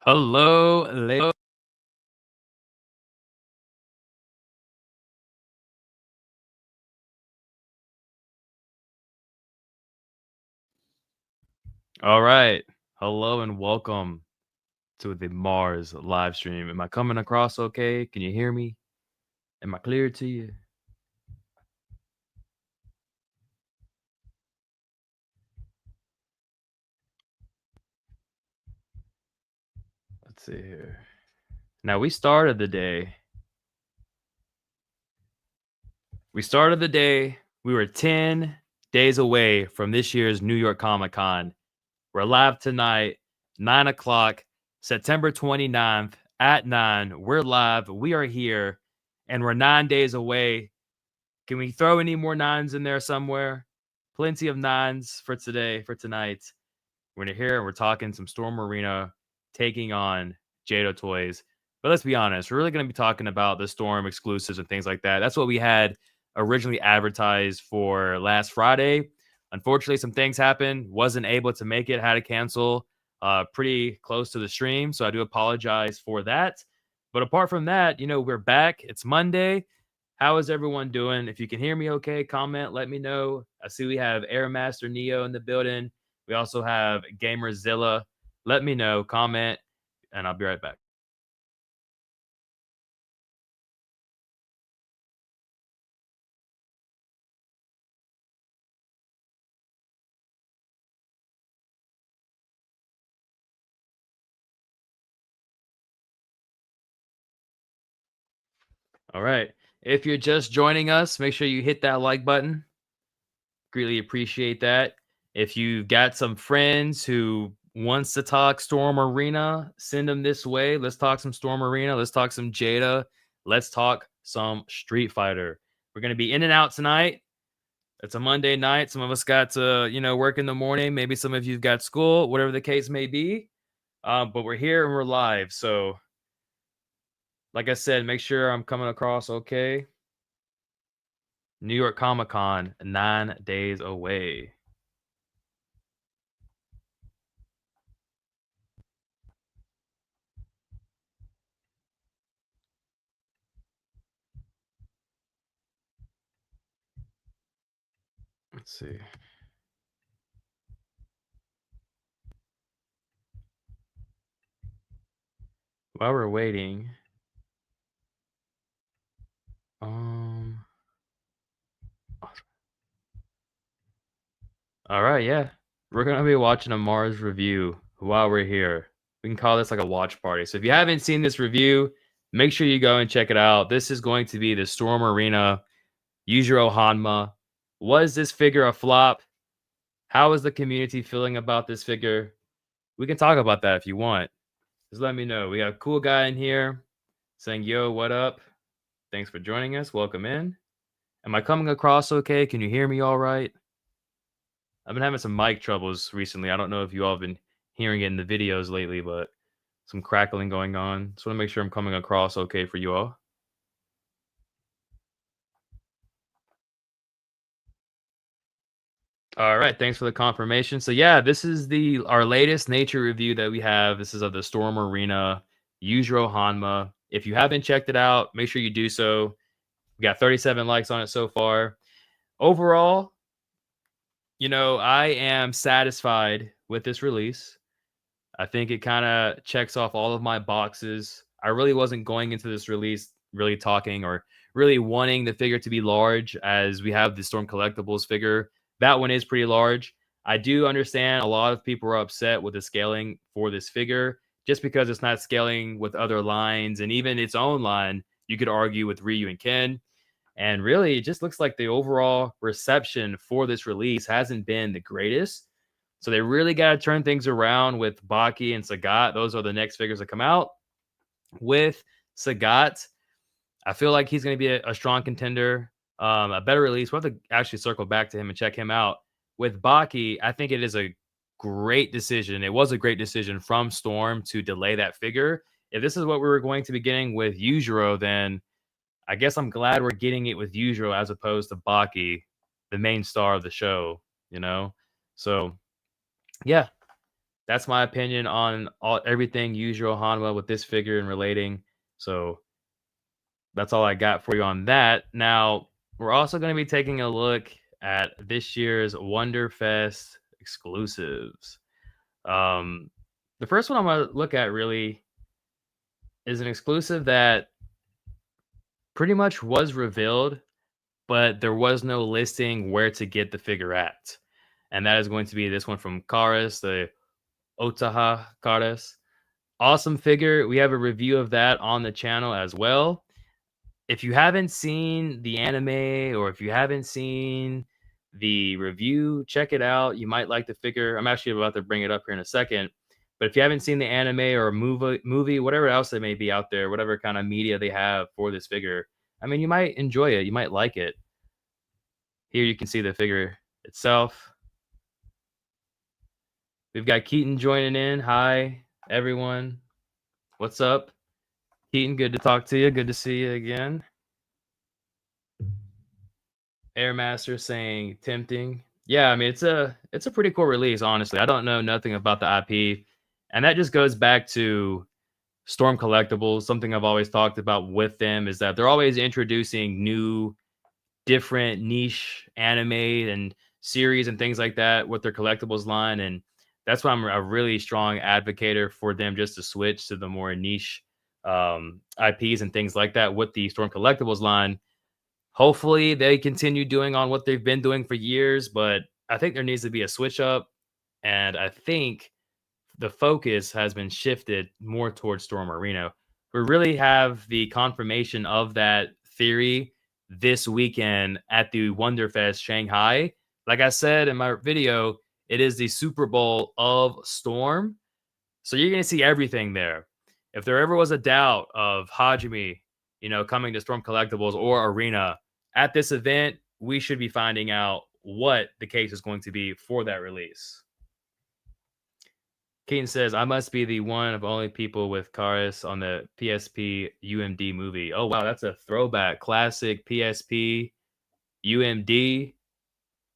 Hello, ladies. All right. Hello and welcome to the Mars live stream. Am I coming across okay? Can you hear me? Am I clear to you? Let's see here. Now we started the day. We were 10 days away from this year's New York Comic Con. We're live tonight, 9 o'clock, September 29th at 9. We're live. We are here, and we're 9 days away. Can we throw any more nines in there somewhere? Plenty of nines for today, for tonight. We're gonna hear and we're talking some Storm Arena taking on JADA Toys. But let's be honest, we're really gonna be talking about the Storm exclusives and things like that. That's what we had originally advertised for last Friday. Unfortunately, some things happened. Wasn't able to make it. Had to cancel pretty close to the stream. So I do apologize for that. But apart from that, we're back. It's Monday. How is everyone doing? If you can hear me okay, comment, let me know. I see we have Airmaster Neo in the building. We also have Gamerzilla. Let me know, comment, and I'll be right back. All right. If you're just joining us, make sure you hit that like button. Greatly appreciate that. If you've got some friends who wants to talk Storm Arena, send them this way. Let's talk some Storm Arena. Let's talk some Jada. Let's talk some Street Fighter. We're going to be in and out tonight. It's a Monday night. Some of us got to, work in the morning. Maybe some of you've got school, whatever the case may be. But we're here and we're live. So, like I said, make sure I'm coming across okay. New York Comic Con, 9 days away. Let's see. While we're waiting, um, all right, yeah, we're gonna be watching a Mars review while we're here. We can call this like a watch party. So if you haven't seen this review, make sure you go and check it out. This is going to be the Storm Arena Yujiro Hanma. Was this figure a flop? How is the community feeling about this figure? We can talk about that if you want. Just let me know. We got a cool guy in here saying, yo, what up? Thanks for joining us. Welcome in. Am I coming across okay? Can you hear me all right? I've been having some mic troubles recently. I don't know if you all have been hearing it in the videos lately, but some crackling going on. Just want to make sure I'm coming across okay for you all. All right, thanks for the confirmation. So yeah, this is our latest nature review that we have. This is of the Storm Arena Yujiro Hanma. If you haven't checked it out, make sure you do so. We got 37 likes on it so far. Overall, I am satisfied with this release. I think it kind of checks off all of my boxes. I really wasn't going into this release really talking or really wanting the figure to be large, as we have the Storm Collectibles figure. That one is pretty large. I do understand a lot of people are upset with the scaling for this figure just because it's not scaling with other lines and even its own line. You could argue with Ryu and Ken. And really, it just looks like the overall reception for this release hasn't been the greatest. So they really got to turn things around with Baki and Sagat. Those are the next figures that come out. With Sagat, I feel like he's going to be a strong contender, a better release. We'll have to actually circle back to him and check him out. With Baki, I think it is a great decision. It was a great decision from Storm to delay that figure. If this is what we were going to be getting with Yujiro, then I guess I'm glad we're getting it with Yujiro as opposed to Baki, the main star of the show, you know? So, yeah, That's my opinion on everything Yujiro Hanma with this figure and relating. So that's all I got for you on that. Now, we're also going to be taking a look at this year's Wonderfest exclusives. Um, the first one I'm going to look at really is an exclusive that pretty much was revealed, but there was no listing where to get the figure at. And that is going to be this one from M.A.R.S, the Otaha Kares. Awesome figure. We have a review of that on the channel as well. If you haven't seen the anime or if you haven't seen the review, check it out. You might like the figure. I'm actually about to bring it up here in a second. But if you haven't seen the anime or movie, whatever else that may be out there, whatever kind of media they have for this figure, I mean, you might enjoy it. You might like it. Here you can see the figure itself. We've got Keaton joining in. Hi, everyone. What's up? Keaton, good to talk to you. Good to see you again. Airmaster saying tempting. Yeah, I mean it's a pretty cool release, honestly. I don't know nothing about the IP. And that just goes back to Storm Collectibles. Something I've always talked about with them is that they're always introducing new, different niche anime and series and things like that with their collectibles line. And that's why I'm a really strong advocate for them just to switch to the more niche IPs and things like that with the Storm Collectibles line. Hopefully, they continue doing on what they've been doing for years, but I think there needs to be a switch up, and I think the focus has been shifted more towards Storm Arena. We really have the confirmation of that theory this weekend at the Wonderfest Shanghai. Like I said in my video, it is the Super Bowl of Storm, so you're going to see everything there. If there ever was a doubt of Hajime, coming to Storm Collectibles or Arena at this event, we should be finding out what the case is going to be for that release. Keaton says, I must be the one of only people with Karis on the PSP UMD movie. Oh, wow. That's a throwback. Classic PSP UMD.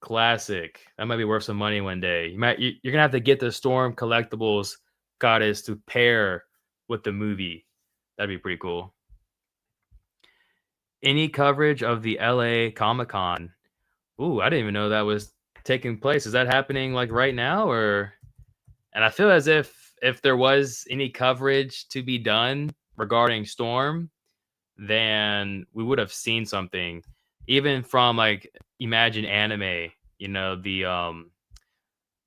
Classic. That might be worth some money one day. You're going to have to get the Storm Collectibles Goddess to pair with the movie. That'd be pretty cool. Any coverage of the LA Comic-Con? Ooh, I didn't even know that was taking place. Is that happening like right now or? And I feel as if there was any coverage to be done regarding Storm, then we would have seen something even from like Imagine Anime, the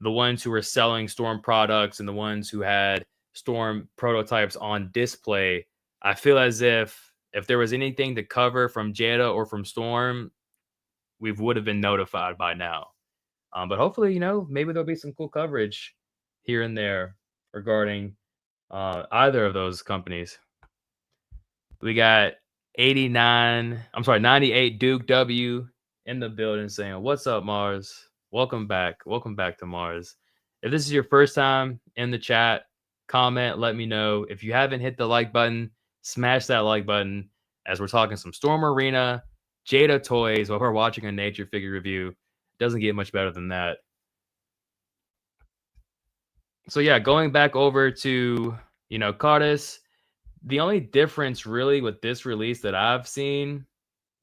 ones who were selling Storm products and the ones who had Storm prototypes on display. I feel as if there was anything to cover from JADA or from Storm, we would have been notified by now. But hopefully, maybe there'll be some cool coverage here and there regarding either of those companies. We got 98 Duke W in the building saying, "What's up, Mars? Welcome back. Welcome back to Mars." If this is your first time in the chat, comment, let me know. If you haven't hit the like button, smash that like button as we're talking some Storm Arena, JADA toys while we're watching a nature figure review. Doesn't get much better than that. So yeah, going back over to, Cardis, the only difference really with this release that I've seen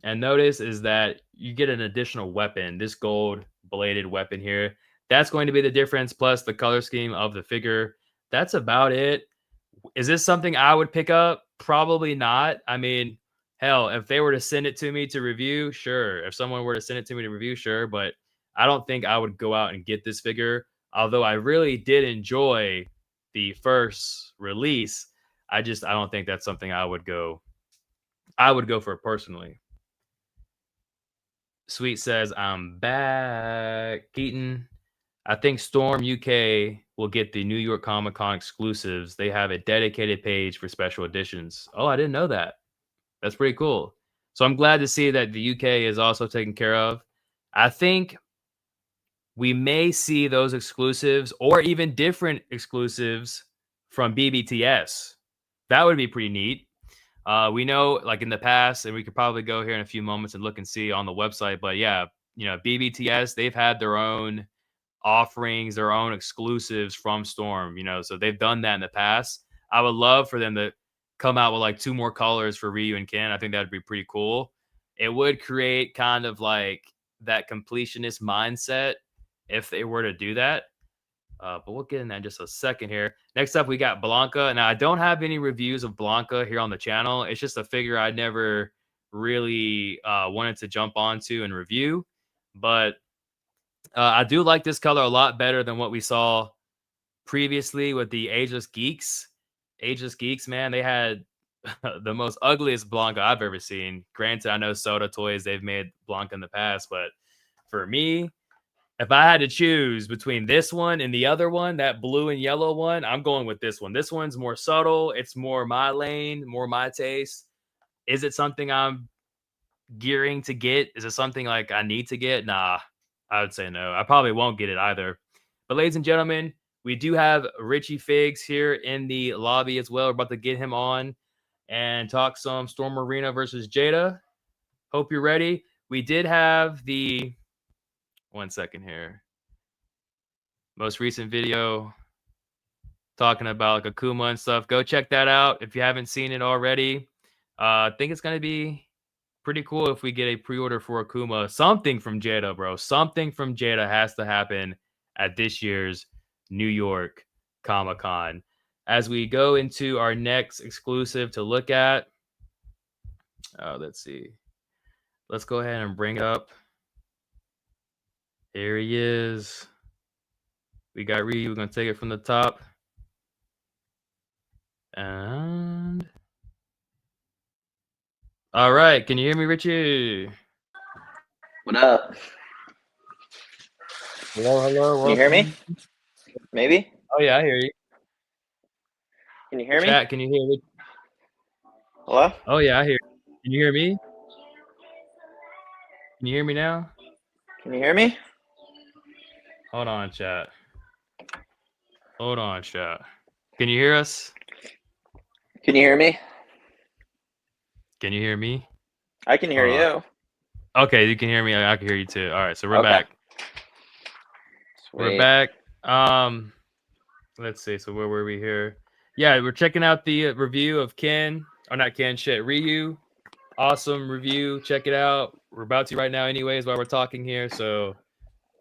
and noticed is that you get an additional weapon, this gold bladed weapon here. That's going to be the difference, plus the color scheme of the figure. That's about it. Is this something I would pick up? Probably not. I mean, hell, if they were to send it to me to review, sure. If someone were to send it to me to review, sure. But I don't think I would go out and get this figure. Although I really did enjoy the first release, I don't think that's something I would go for personally. Sweet says, I'm back. Keaton, I think Storm UK will get the New York Comic Con exclusives. They have a dedicated page for special editions. Oh, I didn't know that. That's pretty cool. So I'm glad to see that the UK is also taken care of. I think we may see those exclusives or even different exclusives from BBTS. That would be pretty neat. We know, like in the past, and we could probably go here in a few moments and look and see on the website. But yeah, BBTS, they've had their own offerings, their own exclusives from Storm, you know, so they've done that in the past. I would love for them to come out with like 2 more colors for Ryu and Ken. I think that'd be pretty cool. It would create kind of like that completionist mindset if they were to do that. But we'll get in that in just a second here. Next up, we got Blanca. Now, I don't have any reviews of Blanca here on the channel. It's just a figure I never really wanted to jump onto and review. But I do like this color a lot better than what we saw previously with the Ageless Geeks. Ageless Geeks, man, they had the most ugliest Blanca I've ever seen. Granted, I know Soda Toys, they've made Blanca in the past, but for me, if I had to choose between this one and the other one, that blue and yellow one, I'm going with this one. This one's more subtle. It's more my lane, more my taste. Is it something I'm gearing to get? Is it something like I need to get? Nah, I would say no. I probably won't get it either. But ladies and gentlemen, we do have Richie Figs here in the lobby as well. We're about to get him on and talk some Storm Arena versus Jada. Hope you're ready. We did have the 1 second here. Most recent video talking about like Akuma and stuff. Go check that out if you haven't seen it already. I think it's going to be pretty cool if we get a pre-order for Akuma. Something from Jada, bro. Something from Jada has to happen at this year's New York Comic-Con. As we go into our next exclusive to look at, let's see. Let's go ahead and bring up. Here he is. We got Ryu. We're going to take it from the top. And all right. Can you hear me, Richie? What up? Hello, hello. Can you hear me? Maybe? Oh, yeah, I hear you. Can you hear me? Chat, can you hear me? Hello? Oh, yeah, I hear you. Can you hear me? Can you hear me now? Can you hear me? Hold on, chat. Hold on, chat. Can you hear us? Can you hear me? Can you hear me? I can hear you. Okay, you can hear me. I can hear you too. All right, so we're back. Sweet. We're back. Let's see. So where were we here? Yeah, we're checking out the review of Ken. Or not Ken, shit. Ryu. Awesome review. Check it out. We're about to right now anyways while we're talking here. So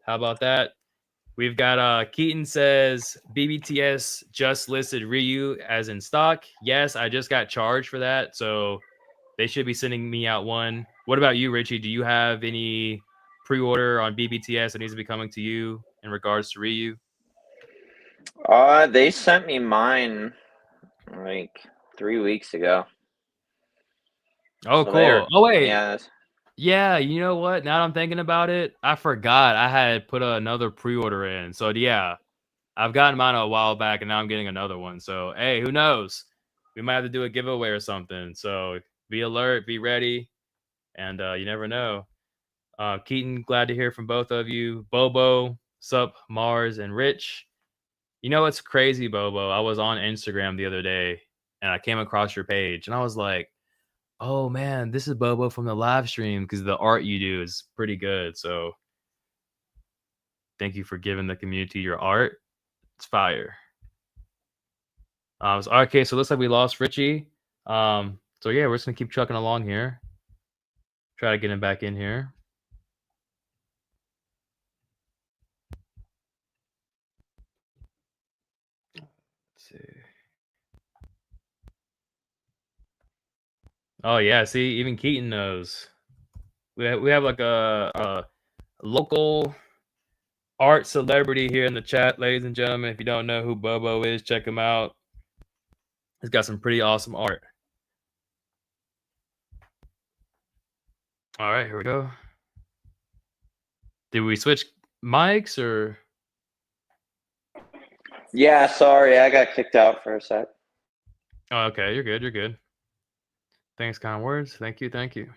how about that? We've got Keaton says BBTS just listed Ryu as in stock. Yes, I just got charged for that. So they should be sending me out one. What about you, Richie? Do you have any pre-order on BBTS that needs to be coming to you in regards to Ryu? They sent me mine like 3 weeks ago. Oh, So cool. Oh, wait. Yeah. Yeah, you know what? Now that I'm thinking about it, I forgot I had put another pre-order in. So, yeah, I've gotten mine a while back, and now I'm getting another one. So, hey, who knows? We might have to do a giveaway or something. So, be alert, be ready, and you never know. Keaton, glad to hear from both of you. Bobo, Sup, Mars, and Rich. You know what's crazy, Bobo? I was on Instagram the other day, and I came across your page, and I was like, oh man, this is Bobo from the live stream because the art you do is pretty good. So thank you for giving the community your art. It's fire. Okay, so it looks like we lost Richie. So yeah, we're just gonna keep trucking along here. Try to get him back in here. Let's see. Oh yeah, see, even Keaton knows. We have like a local art celebrity here in the chat, ladies and gentlemen. If you don't know who Bobo is, check him out. He's got some pretty awesome art. All right, here we go. Did we switch mics or? Yeah, sorry, I got kicked out for a sec. Oh, okay, you're good. You're good. Thanks, kind words. Thank you. Thank you.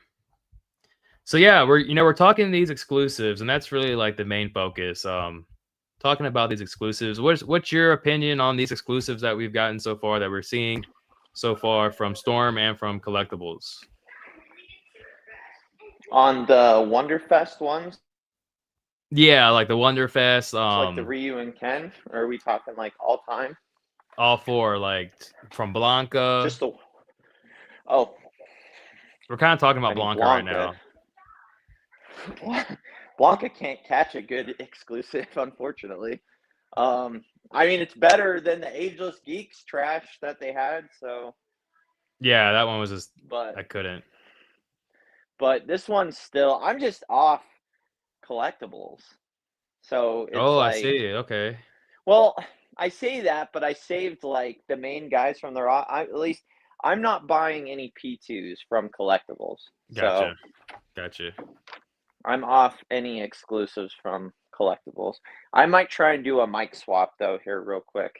So yeah, we're talking these exclusives, and that's really like the main focus. Talking about these exclusives. What's your opinion on these exclusives that we've gotten so far, that we're seeing so far from Storm and from Collectibles? On the Wonderfest ones? Yeah, like the Wonderfest. So like the Ryu and Ken, or are we talking like all time? All four, like from Blanca. Just the. Oh, We're kind of talking about I need Blanca right Blanca. now. Blanca can't catch a good exclusive, unfortunately. I mean, it's better than the Ageless Geeks trash that they had. So, Yeah, that one was just. but I couldn't. this one's still. I'm just off collectibles. So it's Oh, I like, see. Okay. well, I say that, but I saved like the main guys from the raw. At least I'm not buying any P2s from collectibles. So Gotcha. I'm off any exclusives from collectibles. I might try and do a mic swap though here real quick.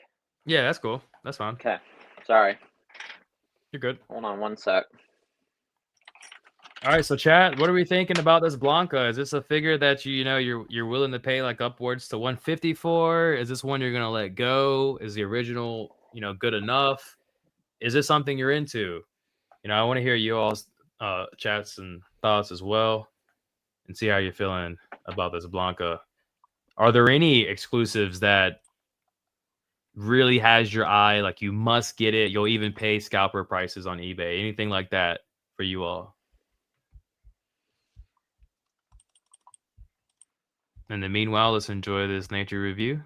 Yeah, that's cool. That's fine. Okay. Sorry. You're good. Hold on one sec. All right, so chat, what are we thinking about this Blanca? Is this a figure that you're willing to pay like upwards to 150 for? Is this one you're gonna let go? Is the original, good enough? Is this something you're into? I want to hear you all's chats and thoughts as well, and see how you're feeling about this Blanca. Are there any exclusives that really has your eye, like you must get it? You'll even pay scalper prices on eBay. Anything like that for you all? And then meanwhile, let's enjoy this nature review.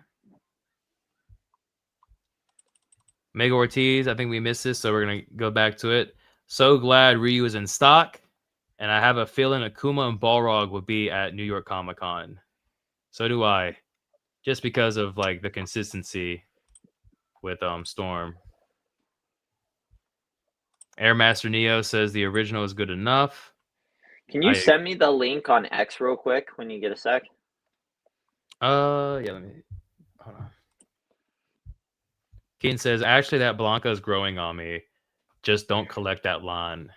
Mega Ortiz, I think we missed this, so we're going to go back to it. So glad Ryu is in stock, and I have a feeling Akuma and Balrog will be at New York Comic Con. So do I, just because of like the consistency with Storm. Airmaster Neo says the original is good enough. Can you send me the link on X real quick when you get a sec? Yeah, let me hold on. Keen says, actually, that Blanca is growing on me. Just don't collect that line.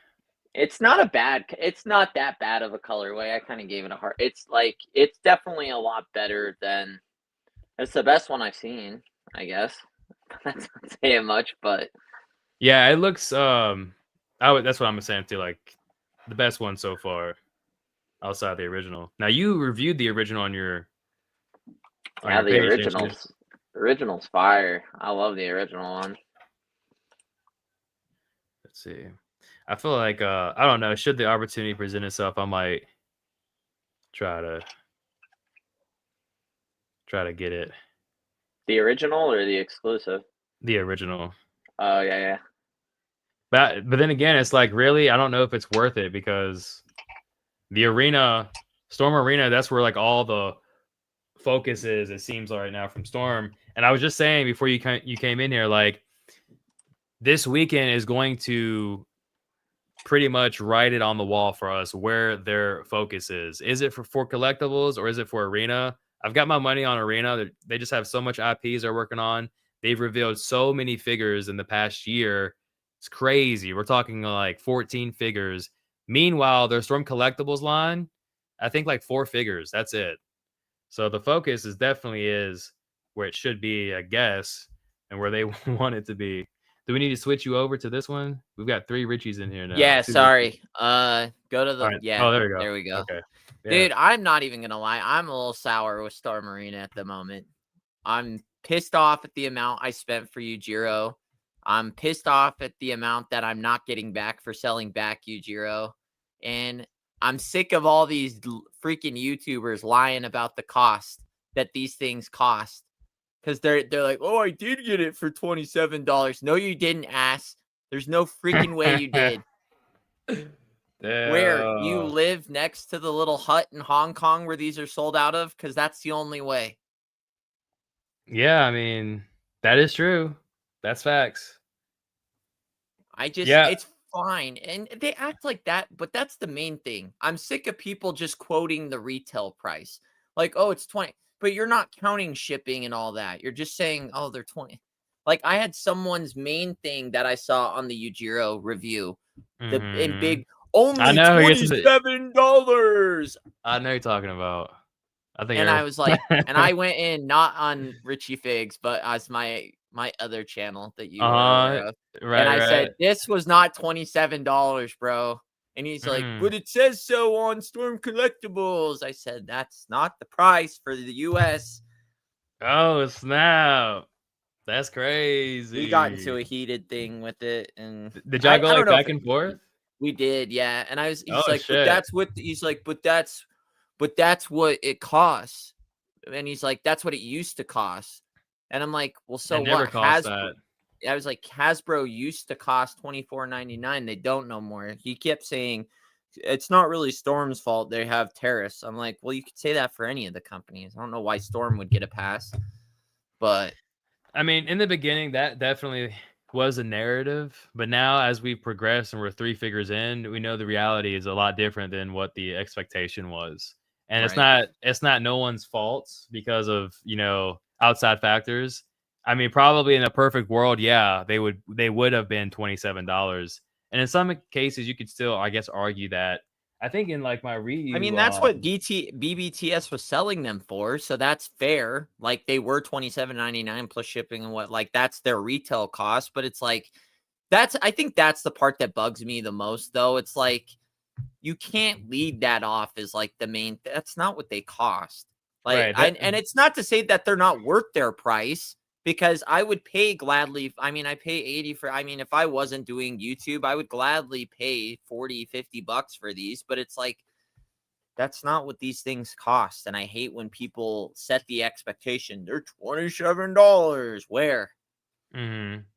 It's not that bad of a colorway. I kind of gave it a heart. It's definitely a lot better than. It's the best one I've seen, I guess. That's not saying much, but yeah, it looks. That's what I'm saying too. Like the best one so far, outside the original. Now you reviewed the original on your. Yeah, the original's fire. I love the original one. Let's see. I feel like I don't know. Should the opportunity present itself, I might try to get it. The original or the exclusive? The original. Oh yeah. But then again, it's like, really, I don't know if it's worth it, because the arena, Storm Arena, that's where like all the focus is, it seems like right now, from Storm. And I was just saying before you came in here, like this weekend is going to pretty much write it on the wall for us where their focus is. Is it for collectibles, or is it for arena? I've got my money on arena. They just have so much IPs they're working on. They've revealed so many figures in the past year. It's crazy. We're talking like 14 figures. Meanwhile, their Storm Collectibles line, I think like 4 figures. That's it. So the focus definitely is where it should be, I guess, and where they want it to be. Do we need to switch you over to this one? We've got 3 Richies in here now. Yeah, 2 sorry. Richies. Go to the Right. Oh, there we go. There we go. Okay. Yeah. Dude, I'm not even gonna lie. I'm a little sour with Storm Arena at the moment. I'm pissed off at the amount I spent for Yujiro. I'm pissed off at the amount that I'm not getting back for selling back Yujiro. And I'm sick of all these freaking YouTubers lying about the cost that these things cost. Because they're like, oh, I did get it for $27. No, you didn't, ass. There's no freaking way you did. Where you live next to the little hut in Hong Kong where these are sold out of? Because that's the only way. Yeah, I mean, that is true. That's facts. It's fine. And they act like that, but that's the main thing. I'm sick of people just quoting the retail price. Like, oh, it's 20, but you're not counting shipping and all that. You're just saying, oh, they're 20. Like, I had someone's main thing that I saw on the Yujiro review, in big, only $27. I know you're talking about. I was like, and I went in not on Richie Figs, but as my other channel that you were aware of. Right, and I said, this was not $27, bro. And he's like, but it says so on Storm Collectibles. I said, that's not the price for the US. Oh, snap. That's crazy. We got into a heated thing with it. And did y'all go I like don't know back and forth? We did, yeah. And he's Oh, like, shit. but that's what it costs. And he's like, that's what it used to cost. And I'm like, well, so It never what? cost that. I was like, Hasbro used to cost $24.99. They don't no more. He kept saying it's not really Storm's fault. They have tariffs. I'm like, well, you could say that for any of the companies. I don't know why Storm would get a pass, but I mean, in the beginning, that definitely was a narrative, but now as we progress and we're 3 figures in, we know the reality is a lot different than what the expectation was. And it's not no one's fault because of, outside factors. I mean, probably in a perfect world, yeah, they would have been $27. And in some cases you could still, I guess, argue that. I think in like my review, I mean, that's what BBTS was selling them for, so that's fair. Like they were $27.99 plus shipping and what, like that's their retail cost. But it's like I think that's the part that bugs me the most, though. It's like you can't lead that off as like the main. That's not what they cost. Like, right, and it's not to say that they're not worth their price. Because I would pay gladly. I mean, I pay 80 for, I mean, if I wasn't doing YouTube, I would gladly pay 40, 50 bucks for these. But it's like, that's not what these things cost. And I hate when people set the expectation. They're $27. Where?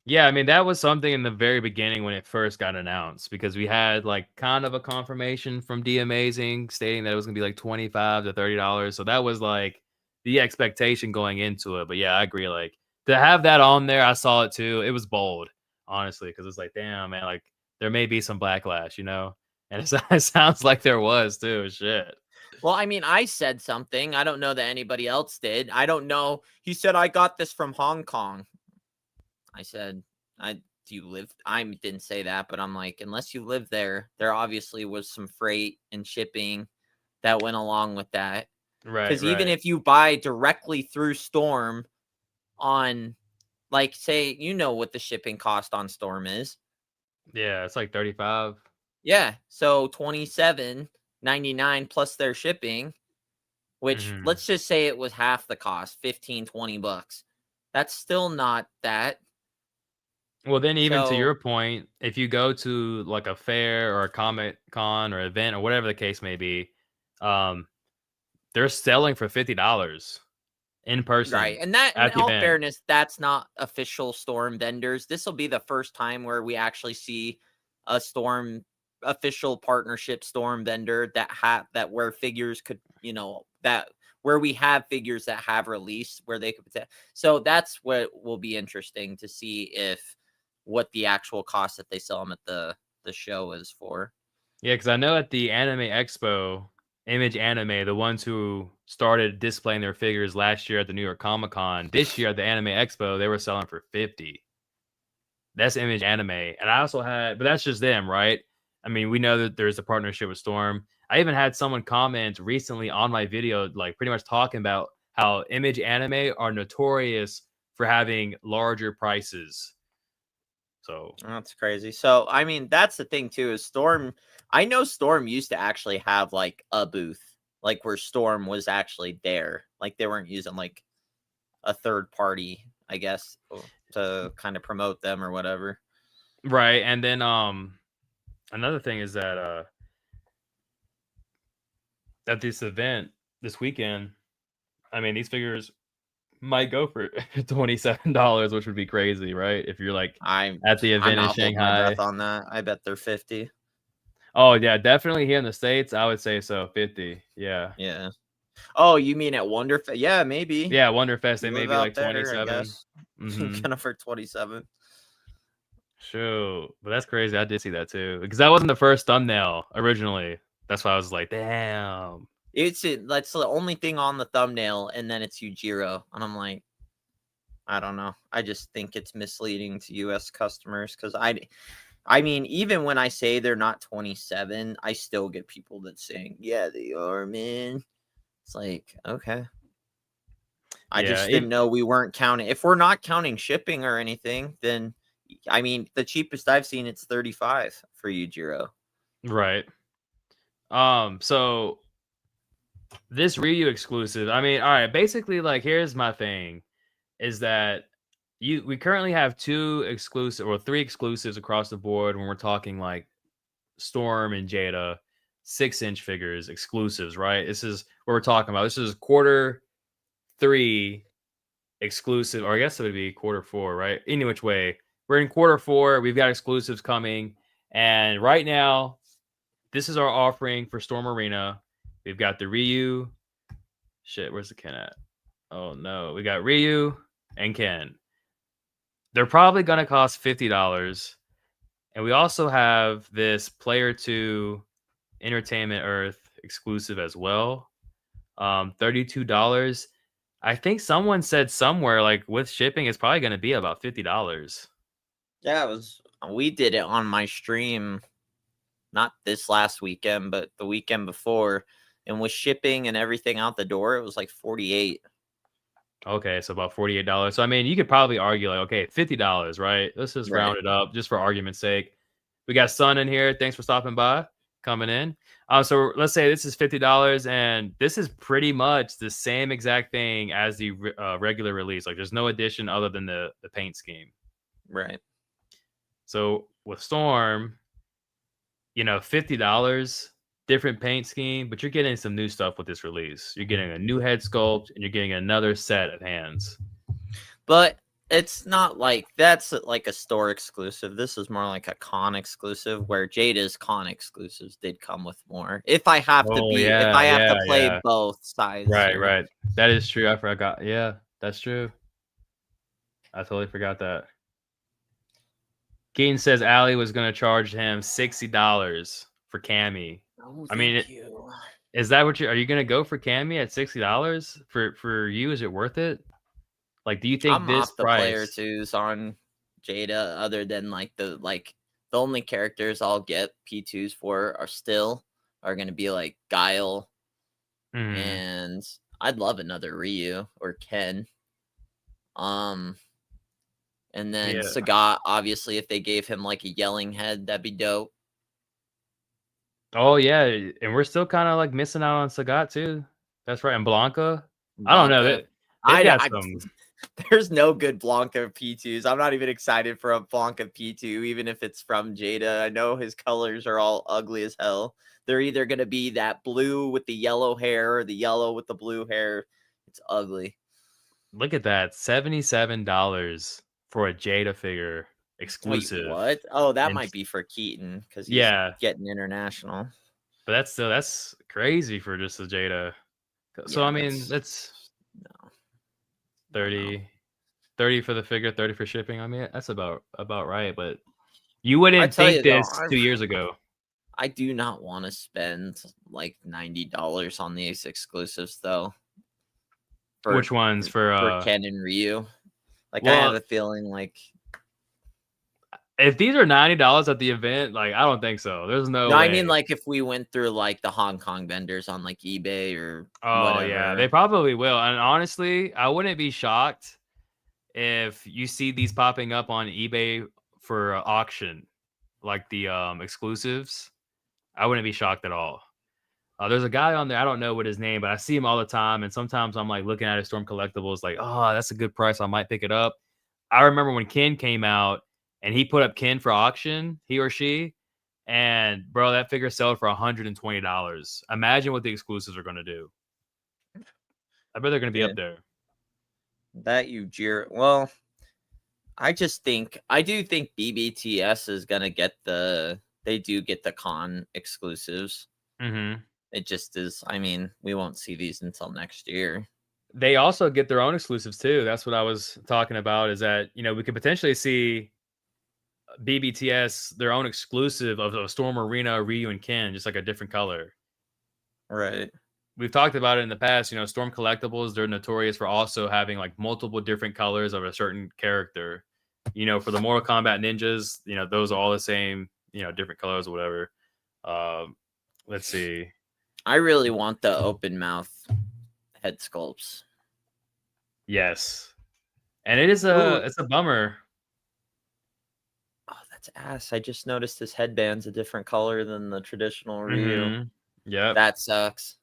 Yeah, I mean, that was something in the very beginning when it first got announced, because we had like kind of a confirmation from D Amazing stating that it was gonna be like $25 to $30. So that was like the expectation going into it. But yeah, I agree. Like to have that on there, I saw it too. It was bold, honestly, because it's like, damn, man, like there may be some backlash, And it sounds like there was too. Shit. Well, I mean, I said something. I don't know that anybody else did. I don't know. He said, I got this from Hong Kong. I said, do you live? I didn't say that, but I'm like, unless you live there, there obviously was some freight and shipping that went along with that. Right. Because even if you buy directly through Storm on, like, say, what the shipping cost on Storm is. Yeah, it's like 35. Yeah, so $27.99 plus their shipping, which let's just say it was half the cost, 15, 20 bucks. That's still not that. Well, then even to your point, if you go to like a fair or a Comic Con or event or whatever the case may be, they're selling for $50 in person. Right. And that, in at the all event. fairness, that's not official Storm vendors. This will be the first time where we actually see a Storm official partnership Storm vendor that where figures could, that where we have figures that have released where they could. So that's what will be interesting to see if what the actual cost that they sell them at the show is for. Yeah, because I know at the Anime Expo, Image Anime, the ones who started displaying their figures last year at the New York Comic Con, this year at the Anime Expo, they were selling for $50. That's Image Anime. And I also had, but that's just them, right? I mean, we know that there's a partnership with Storm. I even had someone comment recently on my video, like pretty much talking about how Image Anime are notorious for having larger prices. So that's crazy. So, I mean, that's the thing too, is Storm. I know Storm used to actually have like a booth, like where Storm was actually there. Like they weren't using like a third party, I guess, to kind of promote them or whatever. Right. And then another thing is that at this event this weekend, I mean, these figures might go for $27, which would be crazy, right? If you're like at the event in Shanghai. My breath on that. I bet they're 50. Oh yeah, definitely here in the States, I would say so. 50. Yeah. Yeah. Oh, you mean at Wonderfest? Yeah, maybe. Yeah, Wonderfest, they may be like 27. Kind of for 27. Shoot. But that's crazy. I did see that too. Because that wasn't the first thumbnail originally. That's why I was like, damn. That's the only thing on the thumbnail, and then it's Yujiro. And I'm like, I don't know. I just think it's misleading to US customers because I mean, even when I say they're not 27, I still get people that saying, yeah, they are, man. It's like, okay. I just didn't know we weren't counting. If we're not counting shipping or anything, then I mean, the cheapest I've seen, it's 35 for Yujiro. Right. So this Ryu exclusive, I mean, all right, basically, like, here's my thing, is that we currently have 2 exclusive or 3 exclusives across the board when we're talking, like, Storm and Jada 6-inch figures exclusives, right? This is what we're talking about. This is quarter 3 exclusive, or I guess it would be quarter 4, right? Any which way. We're in quarter 4, we've got exclusives coming, and right now, this is our offering for Storm Arena. We've got the Ryu. Shit, where's the Ken at? Oh no, we got Ryu and Ken. They're probably gonna cost $50. And we also have this Player 2 Entertainment Earth exclusive as well. $32. I think someone said somewhere, like, with shipping, it's probably gonna be about $50. Yeah, we did it on my stream, not this last weekend, but the weekend before. And with shipping and everything out the door, it was like 48. Okay, so about $48. So I mean, you could probably argue like, okay, $50, right? Let's just Right. round it up just for argument's sake. We got Sun in here. Thanks for stopping by, coming in. So let's say this is $50, and this is pretty much the same exact thing as the regular release. Like, there's no addition other than the paint scheme. Right. So with Storm, $50, different paint scheme, but you're getting some new stuff with this release. You're getting a new head sculpt, and you're getting another set of hands. But it's not like that's like a store exclusive. This is more like a con exclusive, where Jada's con exclusives did come with more. If I have to Oh, be, if yeah, I have yeah, to play yeah. both sides, Right, or- right. That is true. I forgot. Yeah, that's true. I totally forgot that. Keaton says Allie was going to charge him $60 for Cammy. Oh, I mean, thank you. is that what are you going to go for Cammy at $60 for you? Is it worth it? Like, do you think I'm this off the player price? twos on Jada, other than the only characters I'll get P2s for are gonna be like Guile, Mhm. and I'd love another Ryu or Ken. And then Yeah. Sagat, obviously, if they gave him like a yelling head, that'd be dope. Oh, yeah, and we're still kind of like missing out on Sagat too. That's right, and Blanca. I don't know Blanca. that they've got I some. there's no good Blanca P2s. I'm not even excited for a Blanca P2, even if it's from Jada. I know his colors are all ugly as hell. They're either going to be that blue with the yellow hair or the yellow with the blue hair. It's ugly. Look at that, $77 for a Jada figure Wait, exclusive. what? Oh, that And might be for Keaton because he's yeah, getting international. but that's crazy for just a Jada. So Yeah, I mean, that's that's no, no, no. 30, 30 for the figure, 30 for shipping. I mean, that's about right, but you I wouldn't tell think you though, this 2 years ago. I do not want to spend like $90 on these exclusives though. Which ones For Ken and Ryu. Like, I have well, a feeling like if these are $90 at the event, like, I don't think so. There's no no, I mean way. like if we went through like the Hong Kong vendors on like eBay or Oh yeah, they whatever. probably will. And honestly, I wouldn't be shocked if you see these popping up on eBay for auction, like the exclusives. I wouldn't be shocked at all. There's a guy on there. I don't know what his name, but I see him all the time. And sometimes I'm like looking at his Storm Collectibles, like, oh, that's a good price. I might pick it up. I remember when Ken came out and he put up Ken for auction, he or she, and bro, that figure sold for $120. Imagine what the exclusives are going to do. I bet they're going to be Yeah. up there. That well, I do think BBTS is gonna get they do get the con exclusives. Mm-hmm. It just is, I mean, we won't see these until next year. They also get their own exclusives too. That's what I was talking about, is that, we could potentially see BBTS their own exclusive of a Storm Arena, Ryu, and Ken, just like a different color. Right. We've talked about it in the past. Storm Collectibles, they're notorious for also having like multiple different colors of a certain character. For the Mortal Kombat ninjas, those are all the same, different colors or whatever. Let's see. I really want the open mouth head sculpts. Yes. And it's a bummer. Oh, That's ass. I just noticed his headband's a different color than the traditional Ryu. Yeah, That sucks.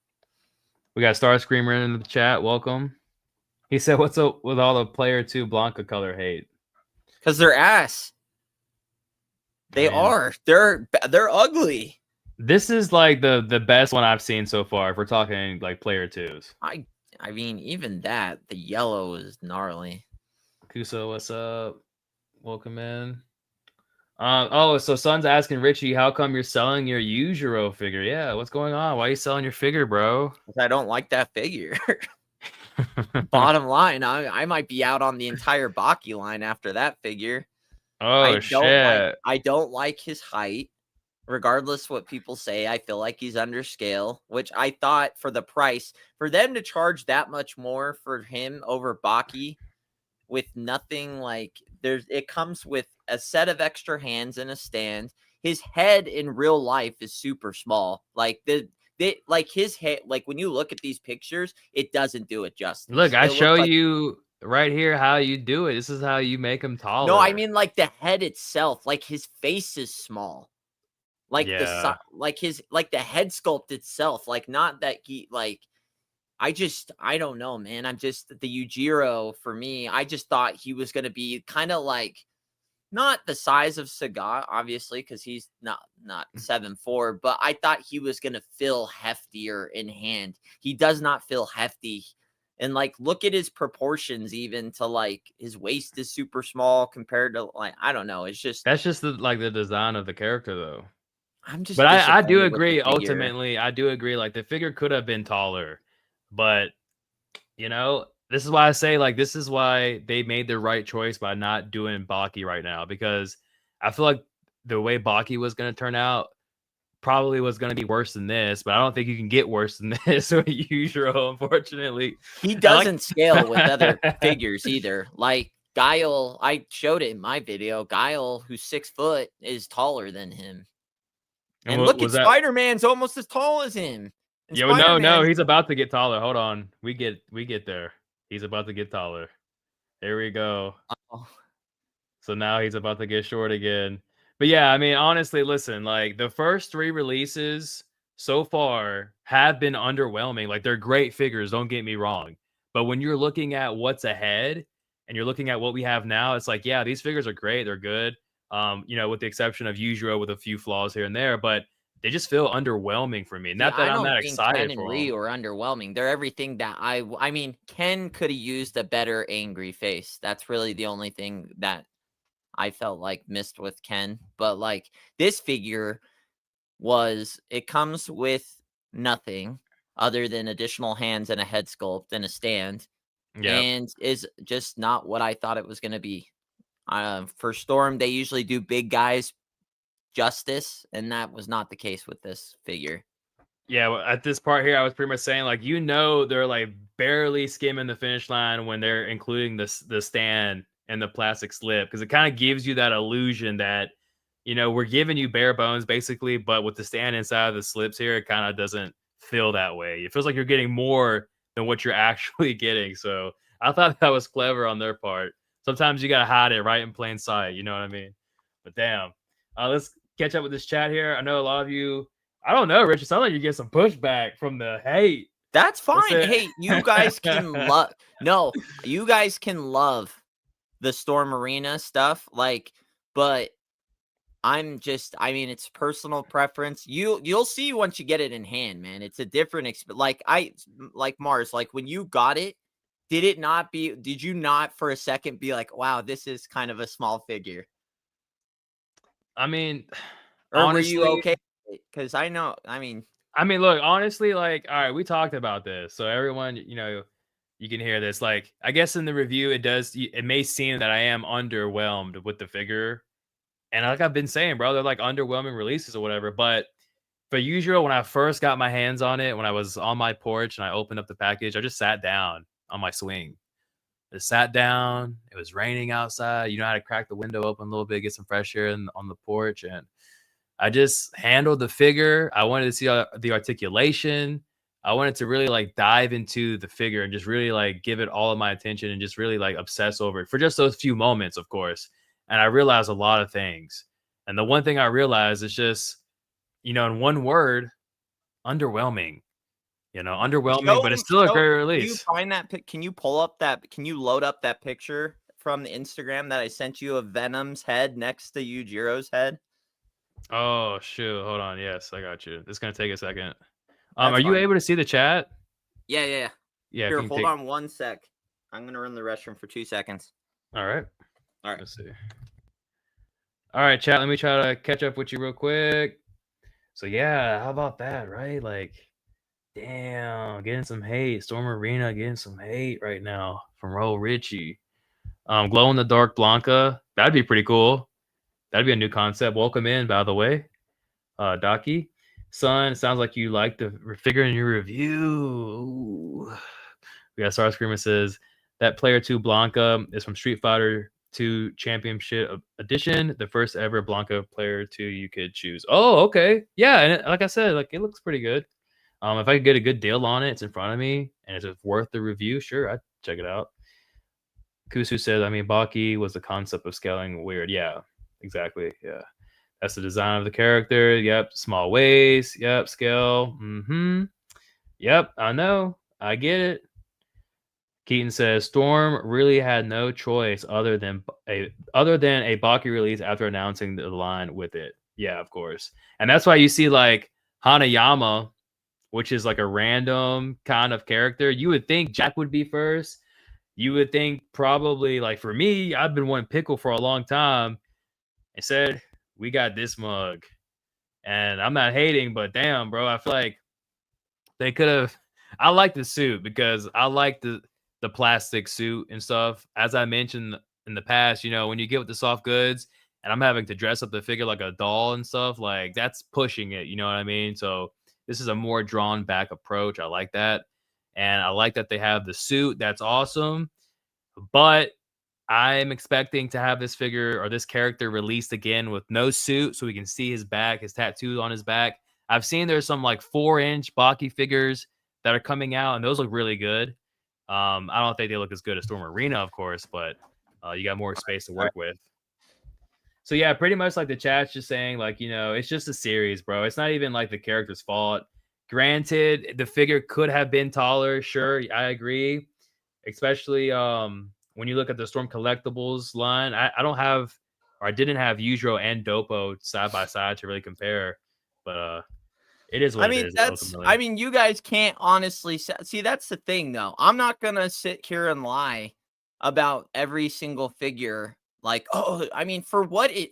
we got Star Screamer in the chat. Welcome. He said, "What's up with all the Player 2 Blanca color hate?" Because they're ass. They are. They're ugly. This is like the best one I've seen so far. If we're talking like Player 2s. I mean, even that, the yellow is gnarly. Kuso, what's up? Welcome in. Oh, so Son's asking Richie, how come you're selling your Yujiro figure? Yeah, what's going on? Why are you selling your figure, bro? I don't like that figure. Bottom line, I might be out on the entire Baki line after that figure. Oh, shit. I don't like his height. Regardless what people say, I feel like he's under scale, which I thought for the price, for them to charge that much more for him over Baki with nothing like it comes with a set of extra hands and a stand. His head in real life is super small. Like like his head, like when you look at these pictures, it doesn't do it justice. Look, I show you right here how you do it. This is how you make him taller. No, I mean like the head itself, like his face is small. Like the head sculpt itself, like not that he like. I don't know, man. I'm just the Yujiro for me. I just thought he was gonna be kind of like not the size of Sagat, obviously, because he's not 7'4", but I thought he was gonna feel heftier in hand. He does not feel hefty. And like, look at his proportions, even to like his waist is super small compared to like, I don't know. It's just that's just the design of the character, though. But I do agree. Ultimately, I do agree. Like the figure could have been taller, but you know, this is why I say like this is why they made the right choice by not doing Baki right now, because I feel like the way Baki was going to turn out probably was going to be worse than this, but I don't think you can get worse than this with Yujiro, unfortunately. He doesn't scale with other figures either. Like Guile, I showed it in my video. Guile, who's 6 foot, is taller than him. And look at Spider-Man's almost as tall as him. Yeah, well, no, he's about to get taller. Hold on. We get there. He's about to get taller. There we go. Oh. So now he's about to get short again. But yeah, I mean, honestly, listen, like the first 3 releases so far have been underwhelming. Like they're great figures, don't get me wrong. But when you're looking at what's ahead and you're looking at what we have now, it's like, yeah, these figures are great. They're good. You know, with the exception of Yujiro with a few flaws here and there, but they just feel underwhelming for me. Not that I'm that excited for them. Ken and Ryu are underwhelming. They're everything that I mean, Ken could have used a better angry face. That's really the only thing that I felt like missed with Ken. But like this figure it comes with nothing other than additional hands and a head sculpt and a stand. Yep. And is just not what I thought it was going to be. For Storm, they usually do big guys justice, and that was not the case with this figure. Yeah, well, at this part here, I was pretty much saying, like, you know, they're like barely skimming the finish line when they're including the stand and the plastic slip, because it kind of gives you that illusion that, you know, we're giving you bare bones basically, but with the stand inside of the slips here, it kind of doesn't feel that way. It feels like you're getting more than what you're actually getting. So I thought that was clever on their part. Sometimes you gotta hide it right in plain sight. You know what I mean? But damn, let's catch up with this chat here. I know a lot of you. I don't know, Rich. It sounds like you get some pushback from the hate. That's fine. Hey, you guys can love. No, you guys can love the Storm Arena stuff. Like, but I mean, it's personal preference. You'll see once you get it in hand, man. It's a different experience. Like Mars. Like when you got it, did you not for a second be like, wow, this is kind of a small figure? I mean, or honestly, were you okay? Because I know, I mean, look, honestly, like, all right, we talked about this. So everyone, you know, you can hear this. Like, I guess in the review, it may seem that I am underwhelmed with the figure. And like I've been saying, bro, they're like underwhelming releases or whatever. But for Yujiro, when I first got my hands on it, when I was on my porch and I opened up the package, I just sat down on my swing. Just sat down. It was raining outside. You know how to crack the window open a little bit, get some fresh air on the porch. And I just handled the figure. I wanted to see the articulation. I wanted to really like dive into the figure and just really like give it all of my attention and just really like obsess over it for just those few moments, of course. And I realized a lot of things. And the one thing I realized is just, in one word, underwhelming. Underwhelming, but it's still a great Do you release. find that can you pull up that can you load up that picture from the Instagram that I sent you of Venom's head next to Yujiro's head? Oh shoot, hold on. Yes, I got you. It's gonna take a second. That's Are you fine. able to see the chat? Yeah. Yeah, if Here, you can hold take. on 1 sec. I'm gonna run the restroom for 2 seconds. All right. All right. Let's see. All right, chat. Let me try to catch up with you real quick. So yeah, how about that, right? Like, damn, getting some hate. Storm Arena getting some hate right now from Ro Richie. Glow in the Dark Blanca. That'd be pretty cool. That'd be a new concept. Welcome in, by the way. Docky. Son, sounds like you like the figure in your review. Ooh. We got Star Screamer says that Player 2 Blanca is from Street Fighter 2 Championship Edition, the first ever Blanca Player 2 you could choose. Oh, okay. Yeah, and like I said, like it looks pretty good. If I could get a good deal on it, it's in front of me, and it's worth the review, sure, I'd check it out. Kusu says, Baki was the concept of scaling weird. Yeah, exactly. Yeah. That's the design of the character. Yep. Small waist. Yep. Scale. Yep. I know. I get it. Keaton says Storm really had no choice other than a Baki release after announcing the line with it. Yeah, of course. And that's why you see like Hanayama, which is like a random kind of character. You would think Jack would be first. You would think probably like for me, I've been wanting Pickle for a long time. And said, we got this mug. And I'm not hating, but damn, bro, I feel like they could have. I like the suit because I like the plastic suit and stuff. As I mentioned in the past, when you get with the soft goods and I'm having to dress up the figure like a doll and stuff, like that's pushing it. You know what I mean? So this is a more drawn back approach. I like that. And I like that they have the suit. That's awesome. But I'm expecting to have this figure or this character released again with no suit so we can see his back, his tattoos on his back. I've seen there's some like 4-inch Baki figures that are coming out, and those look really good. I don't think they look as good as Storm Arena, of course, but you got more space to work with. So yeah, pretty much like the chat's just saying, like, it's just a series, bro. It's not even like the character's fault. Granted, the figure could have been taller. Sure, I agree. Especially when you look at the Storm Collectibles line, I didn't have Yujiro and Dopo side by side to really compare, but it is what it is. Ultimately. You guys can't honestly see. That's the thing, though. I'm not gonna sit here and lie about every single figure. Like, for what it,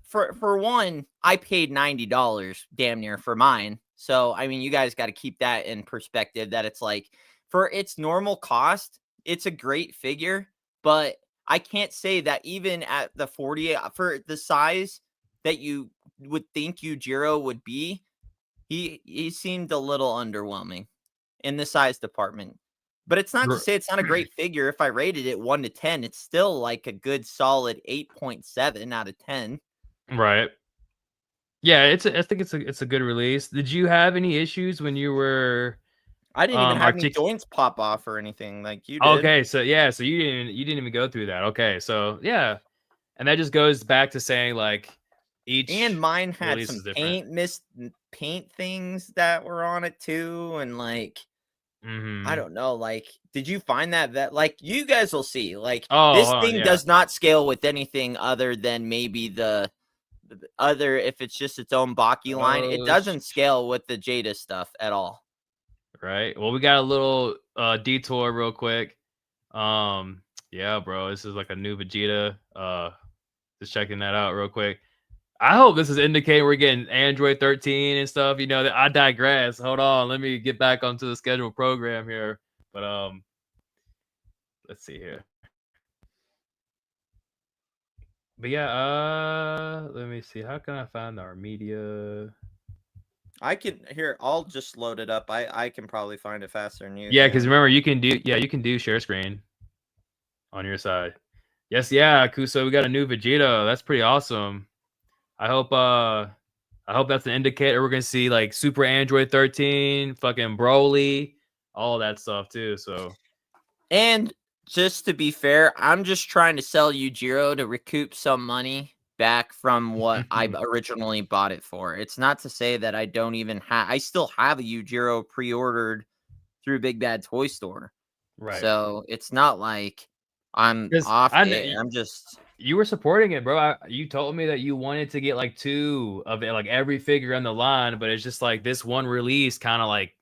for one, I paid $90 damn near for mine. So you guys got to keep that in perspective. That it's like for its normal cost, it's a great figure, but I can't say that even at the 40 for the size that you would think Yujiro would be, he seemed a little underwhelming in the size department. But it's not to say it's not a great figure. If I rated it 1 to 10, it's still like a good solid 8.7 out of 10. Right. Yeah, I think it's a good release. Did you have any issues when you were? I didn't even have any joints pop off or anything like you did. Okay, so yeah, so you didn't even go through that. Okay, so yeah, and that just goes back to saying like each and mine had some paint things that were on it too, and like I don't know, like did you find that like you guys will see like this thing does not scale with anything other than maybe the other if it's just its own Baki line. It doesn't scale with the Jada stuff at all. Right. Well, we got a little detour real quick. Yeah, bro, this is like a new Vegeta. Just checking that out real quick. I hope this is indicating we're getting Android 13 and stuff. I digress. Hold on, let me get back onto the scheduled program here. But let's see here. But yeah, let me see. How can I find our media? I'll just load it up. I can probably find it faster than you. Yeah, because remember you can do share screen on your side. Yes, yeah, Kuso, we got a new Vegeta. That's pretty awesome. I hope that's an indicator we're gonna see like Super Android 13, fucking Broly, all that stuff too. So, and just to be fair, I'm just trying to sell Yujiro to recoup some money back from what I originally bought it for. It's not to say that I don't even have. I still have a Yujiro pre-ordered through Big Bad Toy Store. Right. So it's not like I'm 'Cause off I it. kn I'm just. you were supporting it, bro. You told me that you wanted to get like 2 of it, like every figure on the line, but it's just like this one release kind of like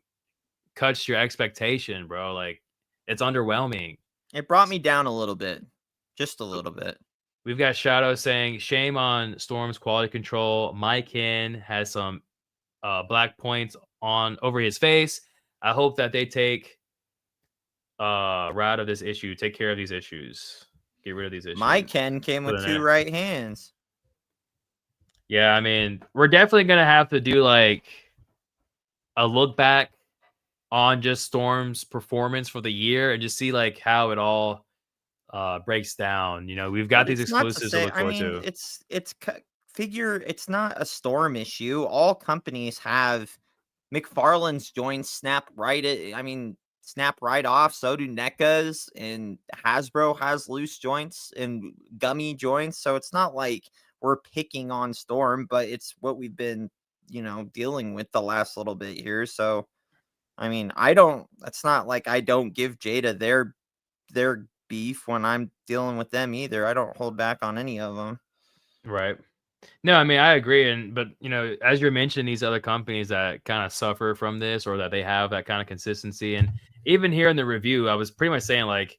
cuts your expectation, bro. Like it's underwhelming. It brought me down a little bit, just a little bit. We've got Shadow saying, shame on Storm's quality control. My Ken has some black points on over his face. I hope that they take route of this issue. Take care of these issues. Get rid of these issues. My Ken came with 2 right hands. Yeah, I mean, we're definitely gonna have to do like a look back on just Storm's performance for the year and just see like how it all breaks down. You know, we've got these exclusives to look forward to. It's not a Storm issue. All companies have McFarlane's joints snap right off. So do NECA's, and Hasbro has loose joints and gummy joints. So it's not like we're picking on Storm, but it's what we've been, dealing with the last little bit here. So, I mean, it's not like I don't give Jada their beef when I'm dealing with them either. I don't hold back on any of them. Right. No, I mean, I agree. But as you're mentioning these other companies that kind of suffer from this or that they have that kind of consistency. And even here in the review, I was pretty much saying like,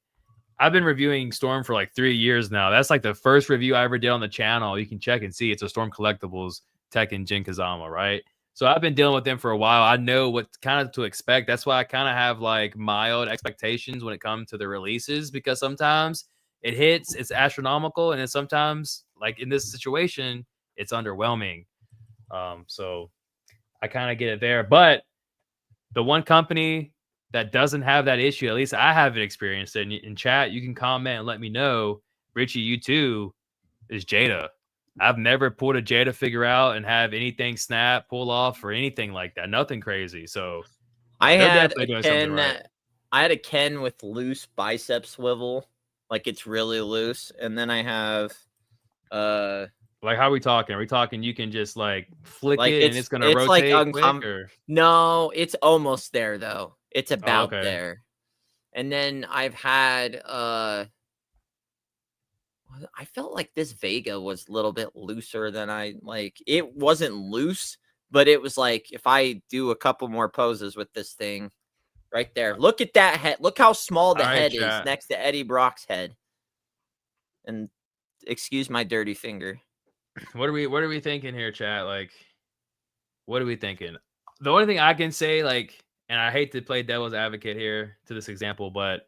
I've been reviewing Storm for like 3 years now. That's like the first review I ever did on the channel. You can check and see it's a Storm Collectibles Tech and Jin Kazama, right? So I've been dealing with them for a while. I know what kind of to expect. That's why I kind of have like mild expectations when it comes to the releases, because sometimes it hits, it's astronomical, and then sometimes, like in this situation, it's underwhelming. So I kind of get it there. But the one company that doesn't have that issue, at least I haven't experienced it. In chat, you can comment and let me know. Richie, you too, is Jada. I've never pulled a Jada figure out and have anything snap, pull off, or anything like that. Nothing crazy. So I they're had definitely a doing something Ken. right. I had a Ken with loose bicep swivel, like it's really loose, and then I have like, how are we talking? Are we talking you can just like flick like it and it's gonna rotate like quick, or No, it's almost there though. It's about okay. there. And then I've had I felt like this Vega was a little bit looser than it wasn't loose, but it was like if I do a couple more poses with this thing right there. Look at that head. Look how small the head is next to Eddie Brock's head. And excuse my dirty finger. What are we thinking here, chat? Like, what are we thinking? The only thing I can say, like, and I hate to play devil's advocate here to this example, but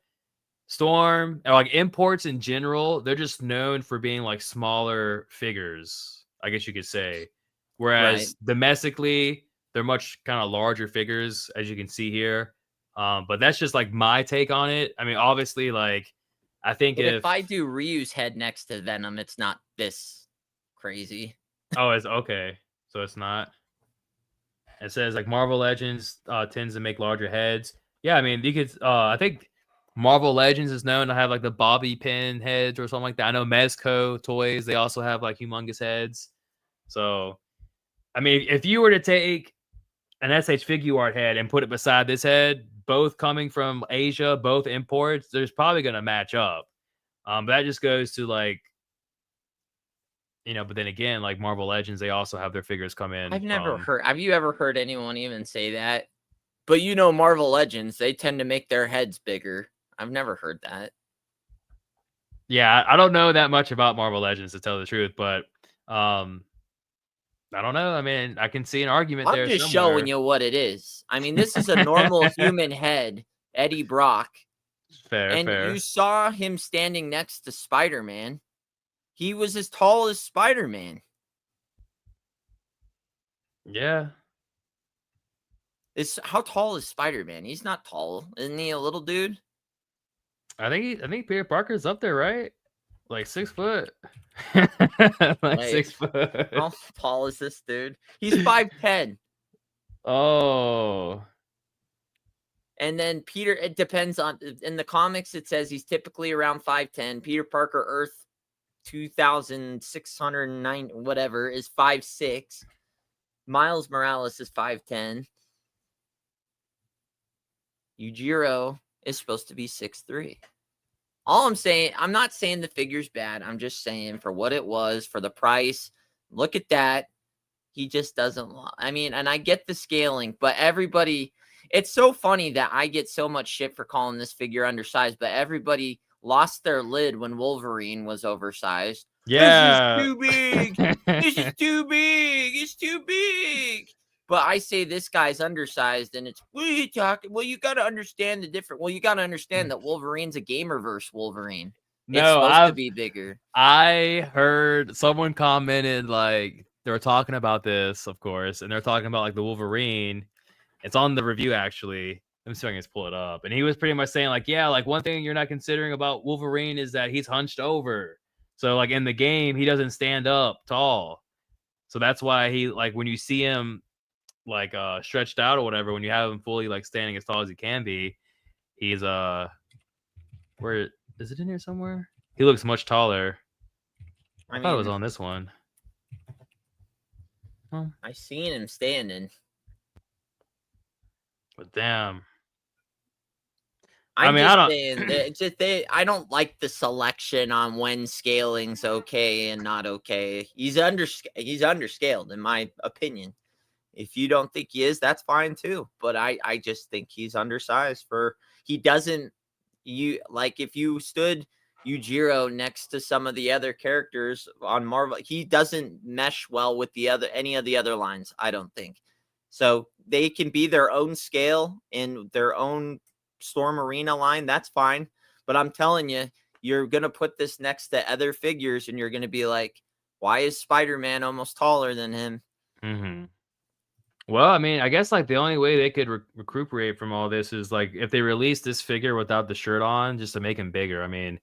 Storm, or like imports in general, they're just known for being like smaller figures, I guess you could say. Whereas domestically, they're much kind of larger figures, as you can see here. But that's just like my take on it. I mean, obviously, like, I think if I do Ryu's head next to Venom, it's not this crazy. Oh, it's okay. So it's not. It says like Marvel Legends tends to make larger heads. Yeah, I mean, you could. I think Marvel Legends is known to have like the bobby pin heads or something like that. I know Mezco toys, they also have like humongous heads. So, I mean, if you were to take an SH Figure Art head and put it beside this head, both coming from Asia, both imports, there's probably going to match up. But that just goes to like, but then again, like Marvel Legends, they also have their figures come in. I've never heard. Have you ever heard anyone even say that? But Marvel Legends, they tend to make their heads bigger. I've never heard that. Yeah, I don't know that much about Marvel Legends, to tell the truth, but I don't know. I mean, I can see an argument there. I'm just showing you what it is. I mean, this is a normal human head, Eddie Brock. Fair. You saw him standing next to Spider-Man. He was as tall as Spider-Man. Yeah. How tall is Spider-Man? He's not tall. Isn't he a little dude? I think Peter Parker's up there, right? Like 6 foot. Like 6 foot. How tall is this dude? He's 5'10". Oh. And then Peter, it depends on, in the comics, it says he's typically around 5'10". Peter Parker Earth 2,609 whatever is 5'6". Miles Morales is 5'10". Yujiro is supposed to be 6'3". All I'm saying, I'm not saying the figure's bad. I'm just saying for what it was, for the price, look at that. He just doesn't. I mean, and I get the scaling, but everybody, it's so funny that I get so much shit for calling this figure undersized, but everybody lost their lid when Wolverine was oversized. Yeah. This is too big. This is too big. It's too big. But I say this guy's undersized, and it's, what are you talking? Well, you got to understand the difference. Well, you got to understand that Wolverine's a Gamerverse Wolverine. It's No, supposed to be bigger. I heard someone commented, like, they were talking about this, of course, and they're talking about like the Wolverine. It's on the review, actually. Let me see if I can just pull it up. And he was pretty much saying, like, yeah, like one thing you're not considering about Wolverine is that he's hunched over. So like in the game, he doesn't stand up tall. So that's why he, like, when you see him like stretched out or whatever, when you have him fully like standing as tall as he can be, he's where is it in here somewhere? He looks much taller. I thought it was on this one. Oh. I seen him standing. But damn. I'm just saying, it's just I don't like the selection on when scaling's okay and not okay. He's underscaled, in my opinion. If you don't think he is, that's fine too. But I just think he's undersized he doesn't, if you stood Yujiro next to some of the other characters on Marvel, he doesn't mesh well with any of the other lines, I don't think. So they can be their own scale in their own Storm Arena line, that's fine. But I'm telling you, you're going to put this next to other figures and you're going to be like, why is Spider-Man almost taller than him? Mm-hmm. Well, I mean, I guess like the only way they could recuperate from all this is like if they release this figure without the shirt on, just to make him bigger. I mean,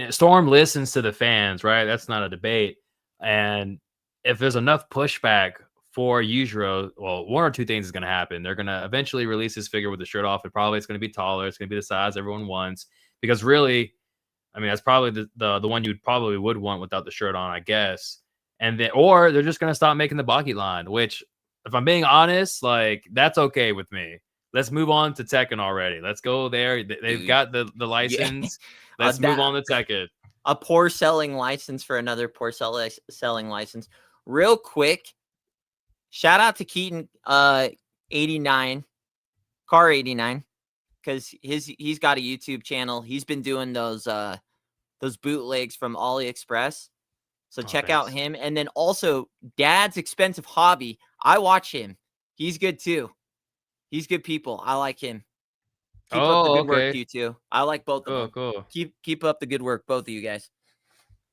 Storm listens to the fans, right? That's not a debate. And if there's enough pushback for Yujiro, well, one or two things is going to happen. They're going to eventually release this figure with the shirt off. It's going to be taller. It's going to be the size everyone wants. Because really, I mean, that's probably the one you probably would want without the shirt on, I guess. And then, or they're just going to stop making the Baki line, which, if I'm being honest, like, that's okay with me. Let's move on to Tekken already. Let's go there. They've got the license. Yeah. Let's move on to Tekken. A poor selling license for another poor selling license. Real quick, shout out to Keaton 89, Car 89, because he's got a YouTube channel. He's been doing those bootlegs from AliExpress. So check out him. And then also Dad's Expensive Hobby. I watch him. He's good too. He's good people. I like him. Keep up the good work, you two. I like both of them. Cool. Keep up the good work, both of you guys.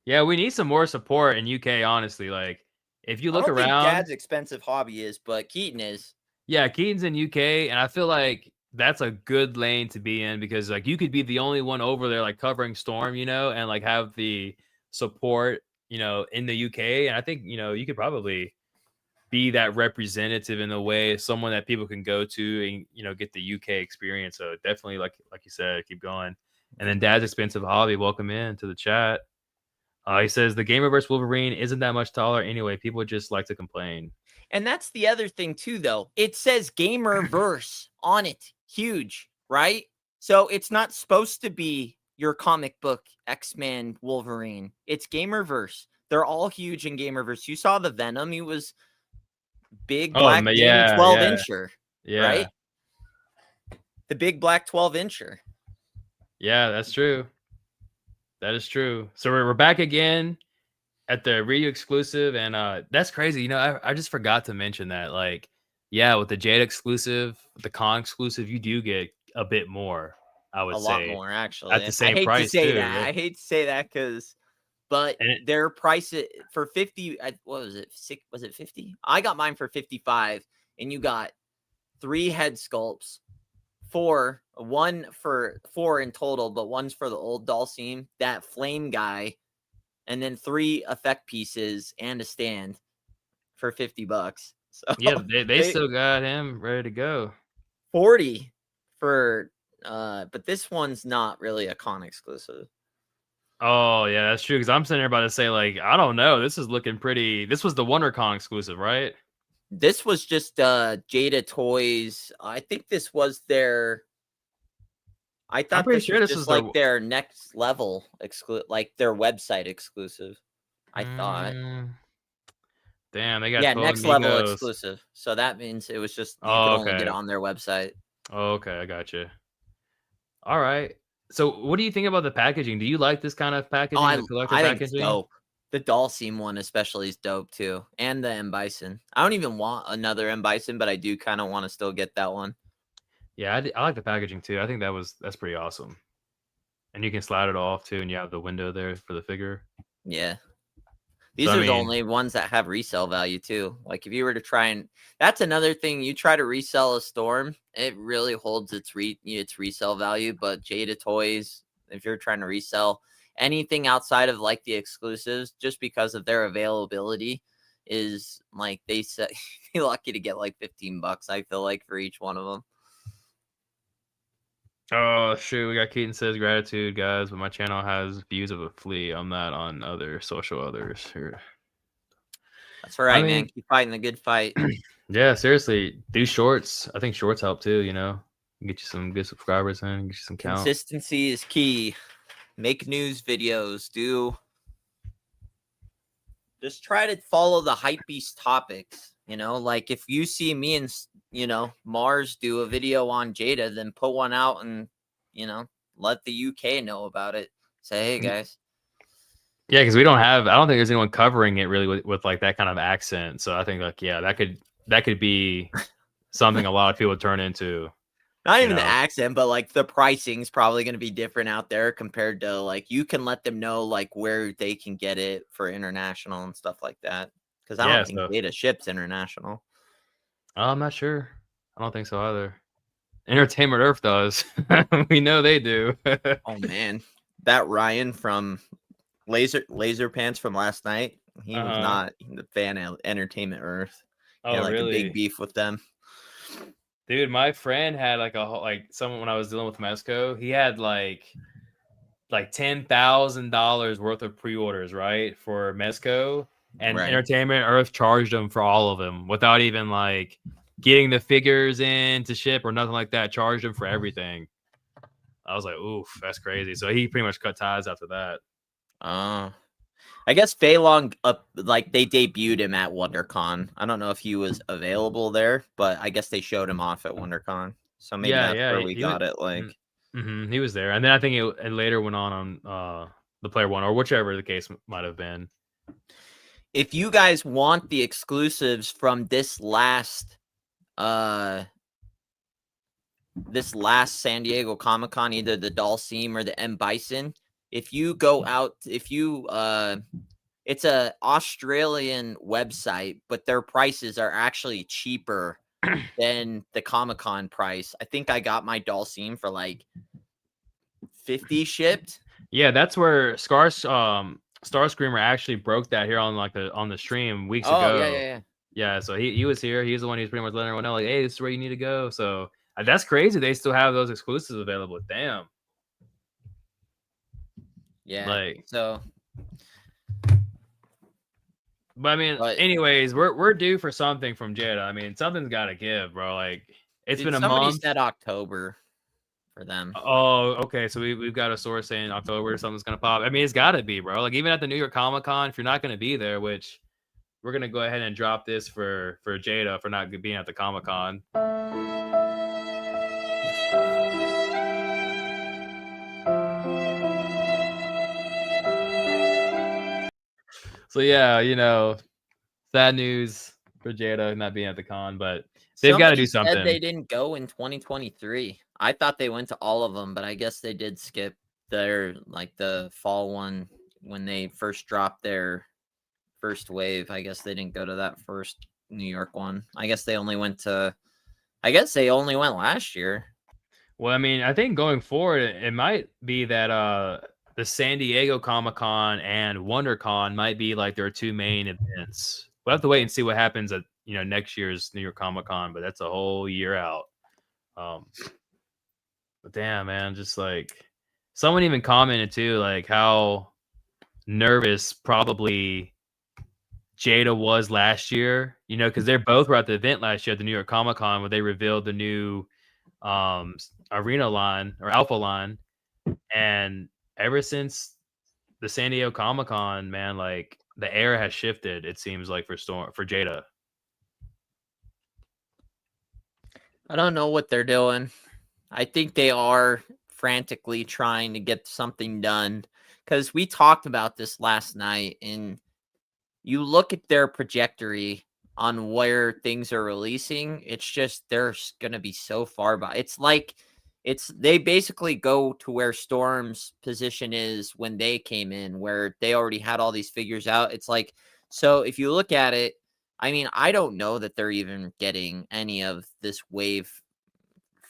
Yeah, we need some more support in UK, honestly. Like, if you look I don't around, think Dad's Expensive Hobby is, but Keaton is. Yeah, Keaton's in UK, and I feel like that's a good lane to be in because like you could be the only one over there like covering Storm, and like have the support, in the UK. And I think, you could probably be that representative in a way, someone that people can go to and, get the UK experience. So definitely, like you said, keep going. And then Dad's Expensive Hobby, welcome in to the chat. He says the Gamerverse Wolverine isn't that much taller anyway. People just like to complain. And that's the other thing too, though. It says Gamerverse on it. Huge, right? So it's not supposed to be your comic book X-Men Wolverine. It's Gamerverse. They're all huge in Gamerverse. You saw the Venom. He was big black 12-incher. Yeah. Right? The big black 12-incher. Yeah, that's true. That is true. So we're back again at the Ryu exclusive, and that's crazy. I just forgot to mention that. Like, yeah, with the JADA exclusive, the Con exclusive, you do get a bit more. I would say a lot more, actually, at the same price. I hate to say that but their price for 50. What was it? Was it 50? I got mine for 55, and you got 3 head sculpts, 4 in total, but one's for the old Dalsim, that flame guy, and then 3 effect pieces and a stand for $50. So yeah, they still got him ready to go. 40 for but this one's not really a con exclusive. Oh yeah, that's true. Because I'm sitting here about to say like, I don't know. This is looking pretty. This was the WonderCon exclusive, right? This was just JADA Toys. I think this was their. I I'm thought pretty this sure was this just was the. like their next level like their website exclusive. I thought. Mm, damn, they got Yeah, 12 next level amigos. exclusive. So that means it was just you could Oh, only get it okay. on their website. Oh, okay, I got you. All right. So, what do you think about the packaging? Do you like this kind of Oh, packaging, the collector I think it's packaging? dope. The Dalsim one especially is dope too, and the M Bison. I don't even want another M Bison, but I do kind of want to still get that one. Yeah, I like the packaging too. I think that's pretty awesome. And you can slide it off too, and you have the window there for the figure. Yeah. So These I are the mean, only ones that have resale value too. Like if you were to try and that's another thing, you try to resell a Storm, it really holds its resale value. But JADA Toys, if you're trying to resell anything outside of like the exclusives, just because of their availability, is like they say you're lucky to get like $15. I feel like for each one of them. oh shoot, we got Keaton says gratitude, guys, but my channel has views of a flea. I'm not on other social others here. That's all right, I man. mean, Keep fighting the good fight. yeah, seriously, do shorts. I think shorts help too. You know, get you some good subscribers in, get you some count. Consistency is key. Make news videos. Just try to follow the hypebeast topics. Like if you see me and M.A.R.S do a video on Jada, then put one out and let the UK know about it. Say, hey guys. Yeah, because we don't have. I don't think there's anyone covering it really with like that kind of accent. So I think like yeah, that could be something a lot of people turn into. Not You even the know, accent, but like the pricing is probably going to be different out there compared to like you can let them know like where they can get it for international and stuff like that. Because I yeah. don't think So Jada ships international. I'm not sure. I don't think so either. Entertainment Earth does. We know they do. Oh man, that Ryan from Laser Pants from last night, he was Uh-huh. not the fan of Entertainment Earth. He Oh, had like a big really? beef with them. Dude, my friend had like someone when I was dealing with Mesco, he had like $10,000 worth of pre-orders, right, for Mesco, and Right. Entertainment Earth charged him for all of them without even like getting the figures in to ship or nothing like that. Charged him for everything. I was like, oof, that's crazy. So he pretty much cut ties after that. I guess Fei Long like they debuted him at WonderCon. I don't know if he was available there, but I guess they showed him off at WonderCon. So maybe Yeah, that's yeah, where we he was. got it. Like He was there, and then I think it later went on the player one or whichever the case might have been. if you guys want the exclusives from this last San Diego Comic-Con, either the Dalsim or the M Bison, if you go out, it's a Australian website, but their prices are actually cheaper than the Comic-Con price. I think I got my Dalsim for like 50 shipped. Yeah, that's where Star Screamer actually broke that here on the stream weeks Oh, ago. yeah. Yeah, so he was here. He's the one who's pretty much letting everyone know, like, hey, this is where you need to go. So that's crazy. They still have those exclusives available. Damn. Yeah. Like, So, but I mean, but anyways, we're due for something from Jada. I mean, something's got to give, bro. Like, it's been a somebody month. said October for them. Oh, okay. So we've got a source saying October something's gonna pop. I mean, it's got to be, bro. Like even at the New York Comic Con, if you're not gonna be there, which we're gonna go ahead and drop this for Jada for not being at the Comic Con. So yeah, sad news for Jada not being at the con, but they've got to do Somebody said something. they didn't go in 2023. I thought they went to all of them, but I guess they did skip their like the fall one when they first dropped their first wave. I guess they didn't go to that first New York one. I guess they only went last year. Well, I mean, I think going forward, it might be that the San Diego Comic Con and WonderCon might be like their two main events. We'll have to wait and see what happens at next year's New York Comic Con, but that's a whole year out. But damn, man, just like someone even commented too, like how nervous probably Jada was last year, you know, because they both were at the event last year at the New York Comic Con where they revealed the new arena line or alpha line. And ever since the San Diego Comic Con, man, like the air has shifted, it seems like for Jada. I don't know what they're doing. I think they are frantically trying to get something done because we talked about this last night, and you look at their trajectory on where things are releasing. It's just they're going to be so far by. It's like they basically go to where Storm's position is when they came in, where they already had all these figures out. It's like, so if you look at it, I mean, I don't know that they're even getting any of this wave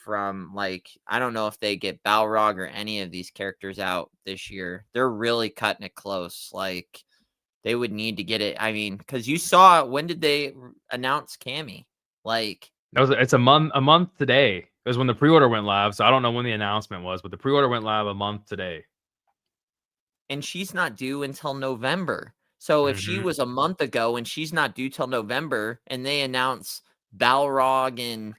from, like, I don't know if they get Balrog or any of these characters out this year. They're really cutting it close. Like, they would need to get it. I mean, because you saw, when did they announce Cammy? Like, It's a month today. It was when the pre-order went live. So I don't know when the announcement was, but the pre-order went live a month today. and she's not due until November. So if she was a month ago and she's not due till November, and they announce Balrog and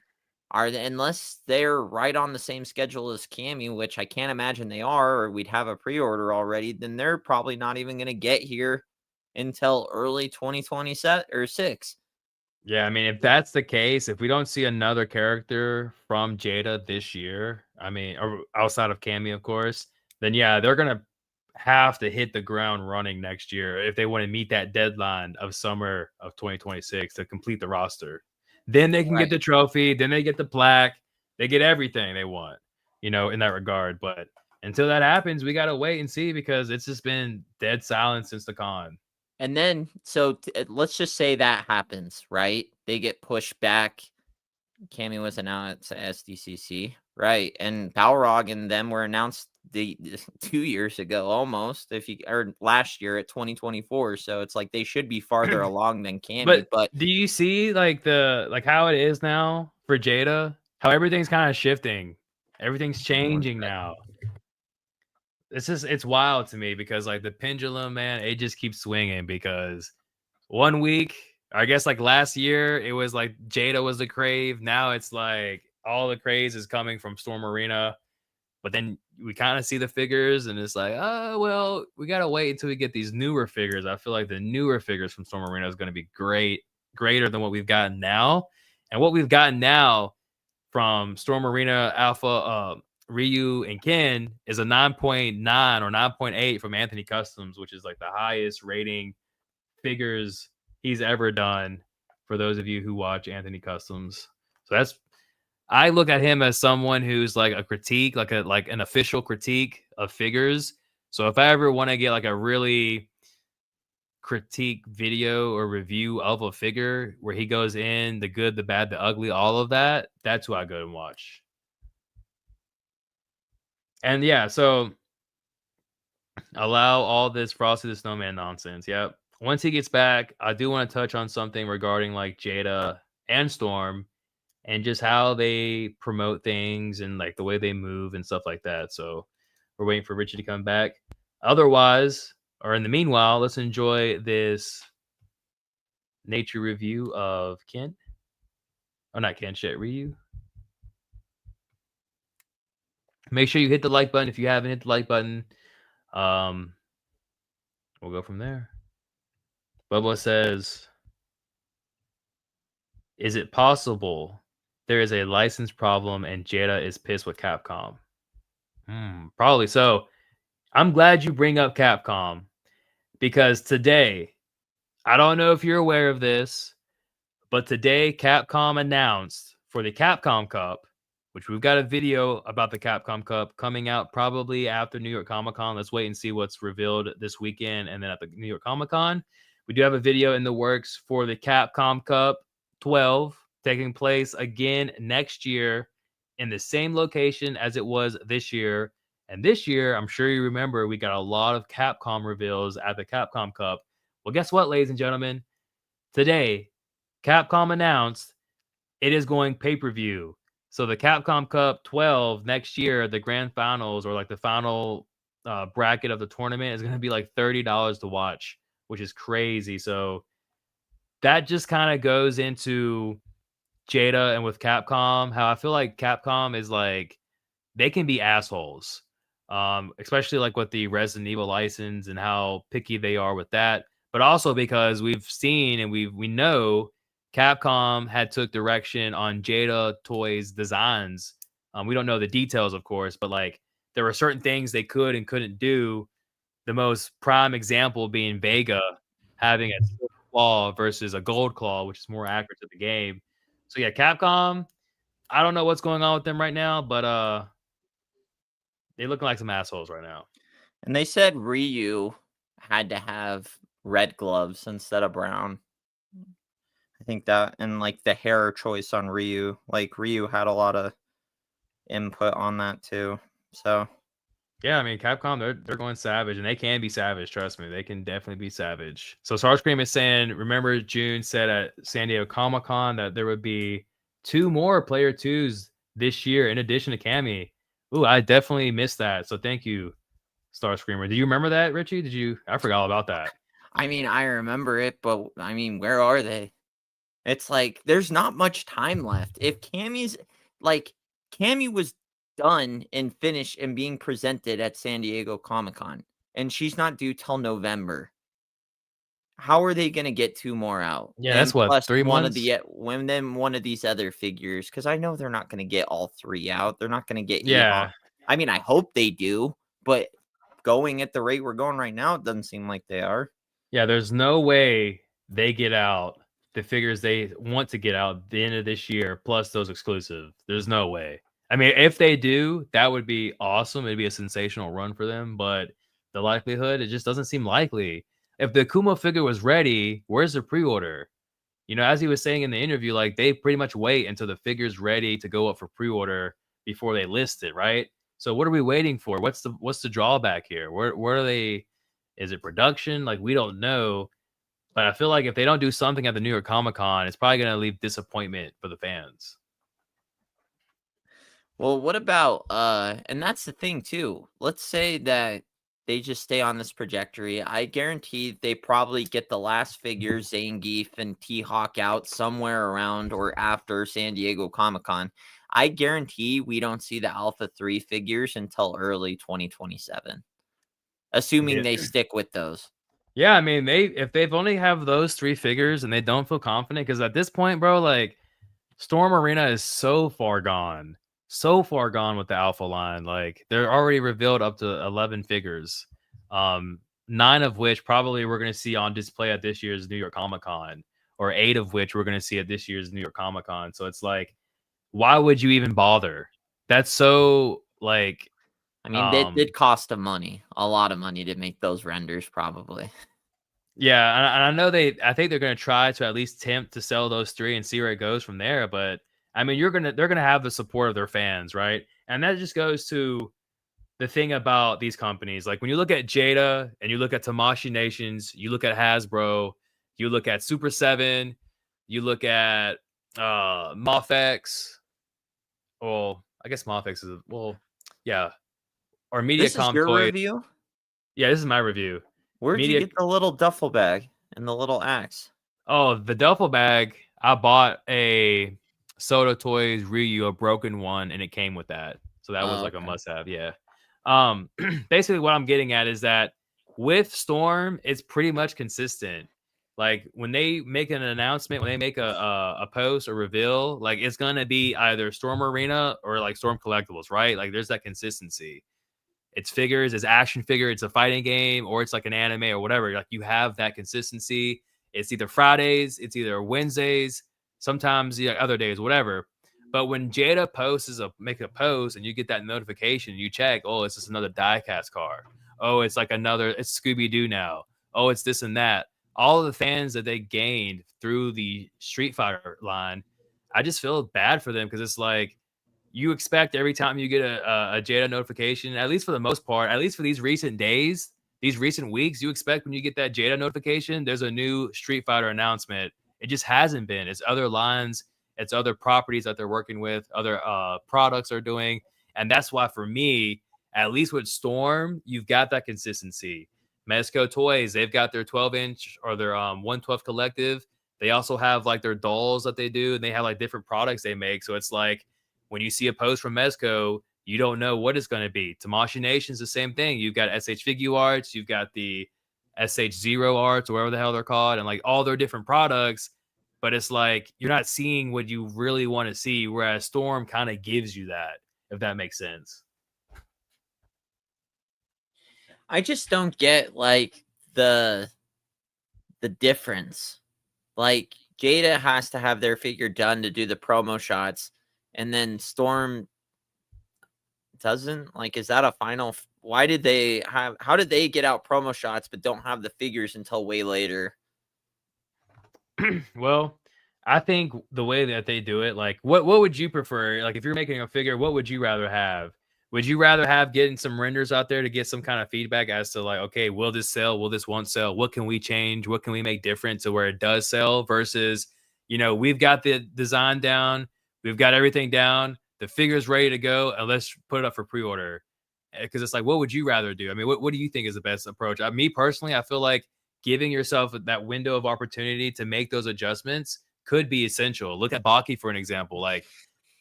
unless they're right on the same schedule as Cammy, which I can't imagine they are, or we'd have a pre-order already, then they're probably not even going to get here until early 2027 or 6. Yeah, I mean, if that's the case, if we don't see another character from Jada this year, I mean, or outside of Cammy, of course, then yeah, they're gonna have to hit the ground running next year if they want to meet that deadline of summer of 2026 to complete the roster. Then they can get the trophy, then they get the plaque, they get everything they want, you know, in that regard. But until that happens, we gotta wait and see because it's just been dead silent since the con. And then, so let's just say that happens, right? They get pushed back. Cammy was announced at SDCC, right? And Balrog and them were announced 2 years ago, almost, or last year at 2024. So it's like they should be farther along than Cammy. But do you see like how it is now for Jada? How everything's kind of shifting, everything's changing now. It's wild to me because like the pendulum, man, it just keeps swinging because 1 week, I guess like last year, it was like Jada was the crave. Now it's like all the craze is coming from Storm Arena. But then we kind of see the figures and it's like, oh, well, we got to wait until we get these newer figures. I feel like the newer figures from Storm Arena is going to be greater than what we've gotten now. And what we've gotten now from Storm Arena Alpha, Ryu and Ken is a 9.9 or 9.8 from Anthony Customs, which is like the highest rating figures he's ever done for those of you who watch Anthony Customs. So I look at him as someone who's like a critique, like an official critique of figures. So if I ever want to get like a really critique video or review of a figure where he goes in the good, the bad, the ugly, all of that, that's who I go and watch. And yeah, so allow all this Frosty the Snowman nonsense. Yep. Once he gets back, I do want to touch on something regarding like Jada and Storm and just how they promote things and like the way they move and stuff like that. So we're waiting for Richie to come back. Otherwise, or in the meanwhile, let's enjoy this nature review of Ken. Oh, not Ken, shit, Ryu. Make sure you hit the like button if you haven't hit the like button. We'll go from there. Bubba says, is it possible there is a license problem and Jada is pissed with Capcom? Probably so. I'm glad you bring up Capcom because today, I don't know if you're aware of this, but today Capcom announced for the Capcom Cup, which we've got a video about the Capcom Cup coming out probably after New York Comic Con. Let's wait and see what's revealed this weekend. And then at the New York Comic Con, we do have a video in the works for the Capcom Cup 12 taking place again next year in the same location as it was this year. And this year, I'm sure you remember, we got a lot of Capcom reveals at the Capcom Cup. Well, guess what, ladies and gentlemen? Today, Capcom announced it is going pay-per-view. So the Capcom Cup 12 next year, the grand finals or like the final bracket of the tournament is going to be like $30 to watch, which is crazy. So that just kind of goes into Jada and with Capcom, how I feel like Capcom is like they can be assholes. Especially like with the Resident Evil license and how picky they are with that. But also because we've seen and we know Capcom had took direction on Jada Toys designs. We don't know the details, of course, but like there were certain things they could and couldn't do. The most prime example being Vega having a silver claw versus a gold claw, which is more accurate to the game. So yeah, Capcom, I don't know what's going on with them right now, but they looking like some assholes right now. And they said Ryu had to have red gloves instead of brown. I think that, and like the hair choice on Ryu, like Ryu had a lot of input on that too. So yeah, I mean Capcom, they're going savage, and they can be savage. Trust me, they can definitely be savage. So Starscream is saying, remember June said at San Diego Comic-Con that there would be 2 more player 2s this year in addition to Cammy. Ooh, I definitely missed that. So thank you, Starscreamer. Do you remember that, Richie? Did you? I forgot all about that. I mean, I remember it, but I mean, where are they? It's like there's not much time left. If Cammy's like Cammy was done and finished and being presented at San Diego Comic-Con, and she's not due till November. How are they gonna get 2 more out? Yeah, And that's what, plus 3 one of months? one of these other figures, because I know they're not gonna get all 3 out. They're not gonna get Yeah. I mean, I hope they do, but going at the rate we're going right now, it doesn't seem like they are. Yeah, there's no way they get out the figures they want to get out at the end of this year, plus those exclusive. There's no way. I mean, if they do, that would be awesome. It'd be a sensational run for them, but the likelihood, it just doesn't seem likely. If the Akuma figure was ready, where's the pre-order? You know, as he was saying in the interview, like they pretty much wait until the figure's ready to go up for pre-order before they list it, right? So what are we waiting for? What's the drawback here? Where are they? Is it production? Like we don't know. But I feel like if they don't do something at the New York Comic Con, it's probably going to leave disappointment for the fans. Well, what about and that's the thing too. Let's say that they just stay on this trajectory. I guarantee they probably get the last figure, Zangief and T-Hawk out somewhere around or after San Diego Comic-Con. I guarantee we don't see the Alpha 3 figures until early 2027. Assuming they stick with those. Yeah, I mean, if they've only have those 3 figures and they don't feel confident, because at this point, bro, like Storm Arena is so far gone with the Alpha line. Like they're already revealed up to 11 figures, 9 of which probably we're going to see on display at this year's New York Comic Con, or 8 of which we're going to see at this year's New York Comic Con. So it's like, why would you even bother? That's so like. I mean, it did cost them money, a lot of money to make those renders, probably. Yeah, and I know I think they're going to try to at least attempt to sell those 3 and see where it goes from there. But I mean, they're gonna have the support of their fans, right? And that just goes to the thing about these companies. Like when you look at Jada and you look at Tamashii Nations, you look at Hasbro, you look at Super 7, you look at MoffX. Well, I guess MoffX is yeah. Or MediaCom This is your Toy. review? Yeah, this is my review. Where'd you get the little duffel bag and the little axe? Oh, the duffel bag. I bought a Soda Toys Ryu, a broken one, and it came with that. So that was like a must-have. Yeah. Basically, what I'm getting at is that with Storm, it's pretty much consistent. Like when they make an announcement, when they make a post or reveal, like it's gonna be either Storm Arena or like Storm Collectibles, right? Like there's that consistency. It's figures, it's action figure, it's a fighting game, or it's like an anime or whatever. Like you have that consistency. It's either Fridays, it's either Wednesdays, sometimes other days, whatever. But when Jada make a post and you get that notification, you check, oh, it's just another diecast car. Oh, it's like it's Scooby-Doo now. Oh, it's this and that. All of the fans that they gained through the Street Fighter line, I just feel bad for them because it's like, you expect every time you get a Jada notification, at least for the most part, at least for these recent days, these recent weeks, you expect when you get that Jada notification, there's a new Street Fighter announcement. It just hasn't been. It's other lines It's other properties that they're working with, other products they're doing. And that's why for me, at least with Storm, you've got that consistency. Mezco Toys, they've got their 12-inch or their 112 collective. They also have like their dolls that they do, and they have like different products they make. So it's like when you see a post from Mezco, you don't know what it's going to be. Tamashii Nation's the same thing. You've got SH Figure Arts, you've got the SH Zero Arts, or whatever the hell they're called, and like all their different products. But it's like you're not seeing what you really want to see, whereas Storm kind of gives you that, if that makes sense. I just don't get like the difference. Like Jada has to have their figure done to do the promo shots, and then Storm doesn't. Like, is that a final? Why did they have? How did they get out promo shots but don't have the figures until way later? Well, I think the way that they do it, like, what would you prefer? Like, if you're making a figure, what would you rather have? Would you rather have getting some renders out there to get some kind of feedback as to like, okay, will this sell? Will this won't sell? What can we change? What can we make different to where it does sell? Versus, we've got the design down, we've got everything down, the figure's ready to go, and let's put it up for pre-order. Because it's like, what would you rather do? I mean, what do you think is the best approach? Me personally, I feel like giving yourself that window of opportunity to make those adjustments could be essential. Look at Baki for an example. Like,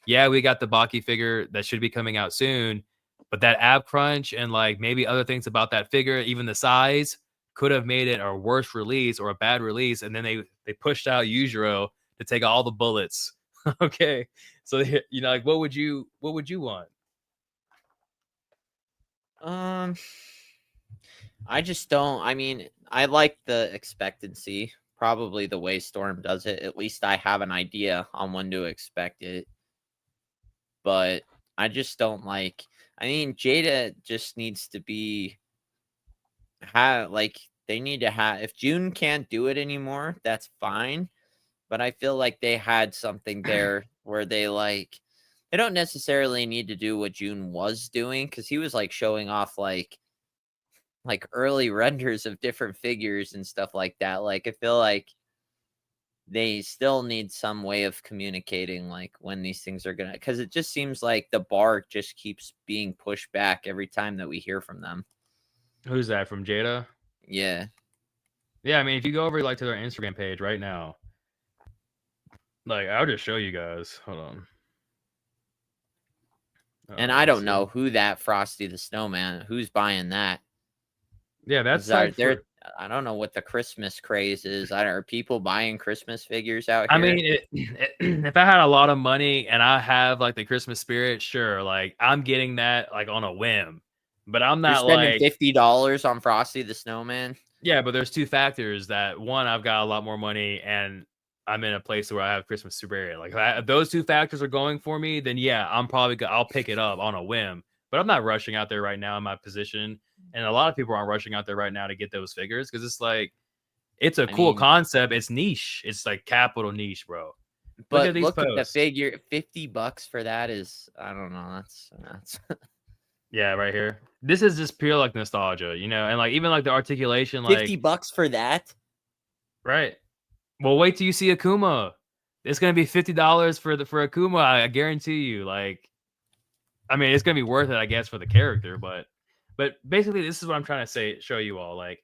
yeah, we got the Baki figure that should be coming out soon, but that ab crunch and like maybe other things about that figure, even the size, could have made it a worse release or a bad release. And then they pushed out Yujiro to take all the bullets. Okay, so like what would you want? I just don't. I mean, I like the expectancy. Probably the way Storm does it. At least I have an idea on when to expect it. But I just don't like. I mean, Jada just needs to be they need to have. If June can't do it anymore, that's fine. But I feel like they had something there where they don't necessarily need to do what June was doing, because he was like showing off like early renders of different figures and stuff like that. Like, I feel like they still need some way of communicating like when these things are gonna, because it just seems like the bar just keeps being pushed back every time that we hear from them. Who's that, from Jada? Yeah. I mean, if you go over like to their Instagram page right now, like, I'll just show you guys. Hold on. And I don't know who that Frosty the Snowman, who's buying that. Yeah, that's like I don't know what the Christmas craze is. Are people buying Christmas figures out here? I mean, if I had a lot of money and I have like the Christmas spirit, sure, like I'm getting that like on a whim. But I'm not spending $50 on Frosty the Snowman. Yeah, but there's two factors. That one, I've got a lot more money and I'm in a place where I have Christmas spirit. Like, if those two factors are going for me, then yeah, I'll pick it up on a whim. But I'm not rushing out there right now in my position. And a lot of people aren't rushing out there right now to get those figures, because it's like, it's a cool concept. It's niche. It's like capital niche, bro. But look at the figure. $50 for that is, I don't know. That's yeah, right here. This is just pure like nostalgia, and like even like the articulation, like $50 for that. Right. Well, wait till you see Akuma. It's gonna be $50 for Akuma. I guarantee you. Like, I mean, it's gonna be worth it, I guess, for the character, but basically, this is what I'm trying to show you all. Like,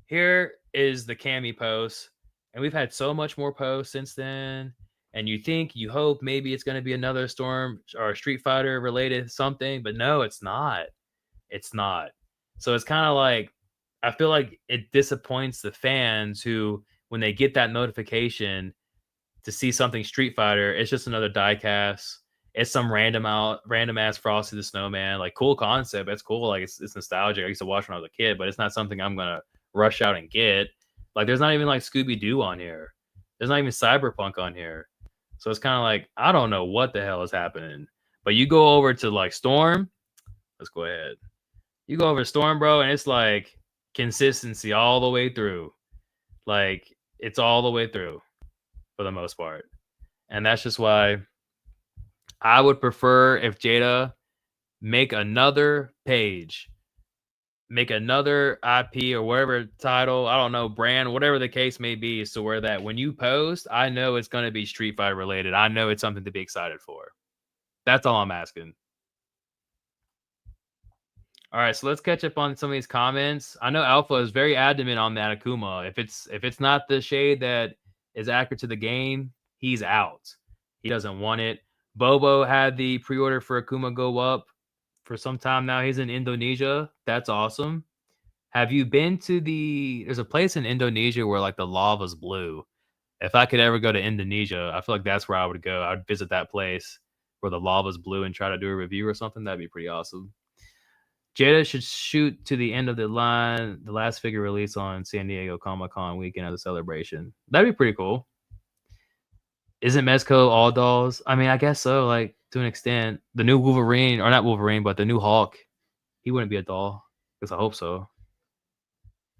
here is the Cammy post, and we've had so much more posts since then. And you hope maybe it's gonna be another Storm or Street Fighter related something, but no, it's not. It's not. So it's kind of like, I feel like it disappoints the fans who, when they get that notification to see something Street Fighter, it's just another diecast. It's some random ass Frosty the Snowman. Like, cool concept. It's cool. Like, it's nostalgic. I used to watch when I was a kid, but it's not something I'm gonna rush out and get. Like, there's not even like Scooby Doo on here. There's not even Cyberpunk on here. So it's kind of like, I don't know what the hell is happening. But you go over to like Storm. Let's go ahead. You go over to Storm, bro, and it's like consistency all the way through. Like, it's all the way through for the most part. And that's just why I would prefer if Jada make another page make another IP or whatever title, I don't know, brand, whatever the case may be, so where that when you post, I know it's going to be Street Fighter related. I know it's something to be excited for. That's all I'm asking. All right, so let's catch up on some of these comments. I know Alpha is very adamant on that Akuma. If it's not the shade that is accurate to the game, he's out. He doesn't want it. Bobo had the pre-order for Akuma go up for some time now. He's in Indonesia. That's awesome. Have you been to there's a place in Indonesia where like the lava's blue. If I could ever go to Indonesia, I feel like that's where I would go. I'd visit that place where the lava's blue and try to do a review or something. That'd be pretty awesome. Jada should shoot to the end of the line, the last figure release on San Diego Comic-Con weekend of the celebration. That'd be pretty cool. Isn't Mezco all dolls? I mean, I guess so, like, to an extent. The new Wolverine, or not Wolverine, but the new Hulk, he wouldn't be a doll. Because I hope so.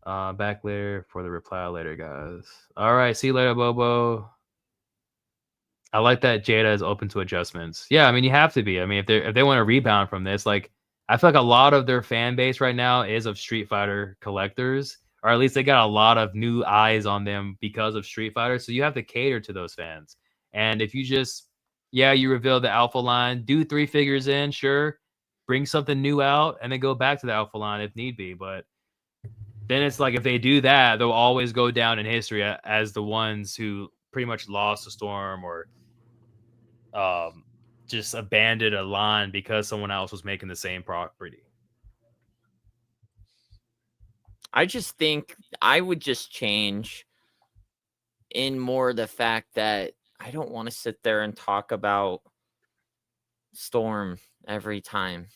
Back later for the reply later, guys. All right, see you later, Bobo. I like that Jada is open to adjustments. Yeah, I mean, you have to be. I mean, if they want to rebound from this, like, I feel like a lot of their fan base right now is of Street Fighter collectors, or at least they got a lot of new eyes on them because of Street Fighter. So you have to cater to those fans. And if you just, yeah, you reveal the Alpha line, do 3 figures in, sure, bring something new out, and then go back to the Alpha line if need be. But then it's like if they do that, they'll always go down in history as the ones who pretty much lost the Storm or just abandoned a line because someone else was making the same property. I just think I would just change in more the fact that I don't want to sit there and talk about Storm every time.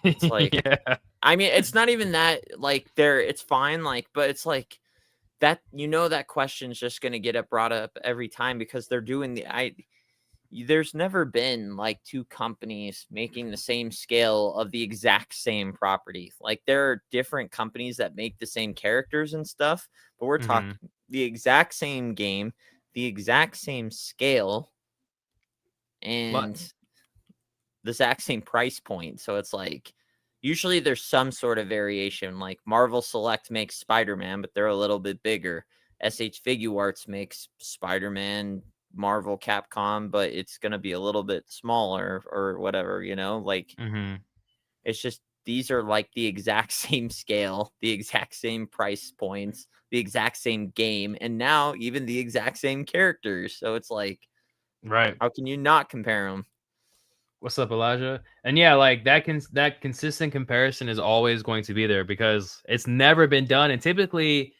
It's like, yeah. I mean, it's not even that, like, it's fine, like, but it's like that, that question's just going to get brought up every time because they're doing there's never been like 2 companies making the same scale of the exact same property. Like, there are different companies that make the same characters and stuff, but we're talking the exact same game, the exact same scale, and the exact same price point. So it's like, usually there's some sort of variation. Like Marvel Select makes Spider-Man, but they're a little bit bigger. SH Figuarts makes Spider-Man, Marvel, Capcom, but it's going to be a little bit smaller or whatever, like it's just, these are like the exact same scale, the exact same price points, the exact same game, and now even the exact same characters. So it's like, right. How can you not compare them? What's up, Elijah? And yeah, like that consistent comparison is always going to be there because it's never been done, and typically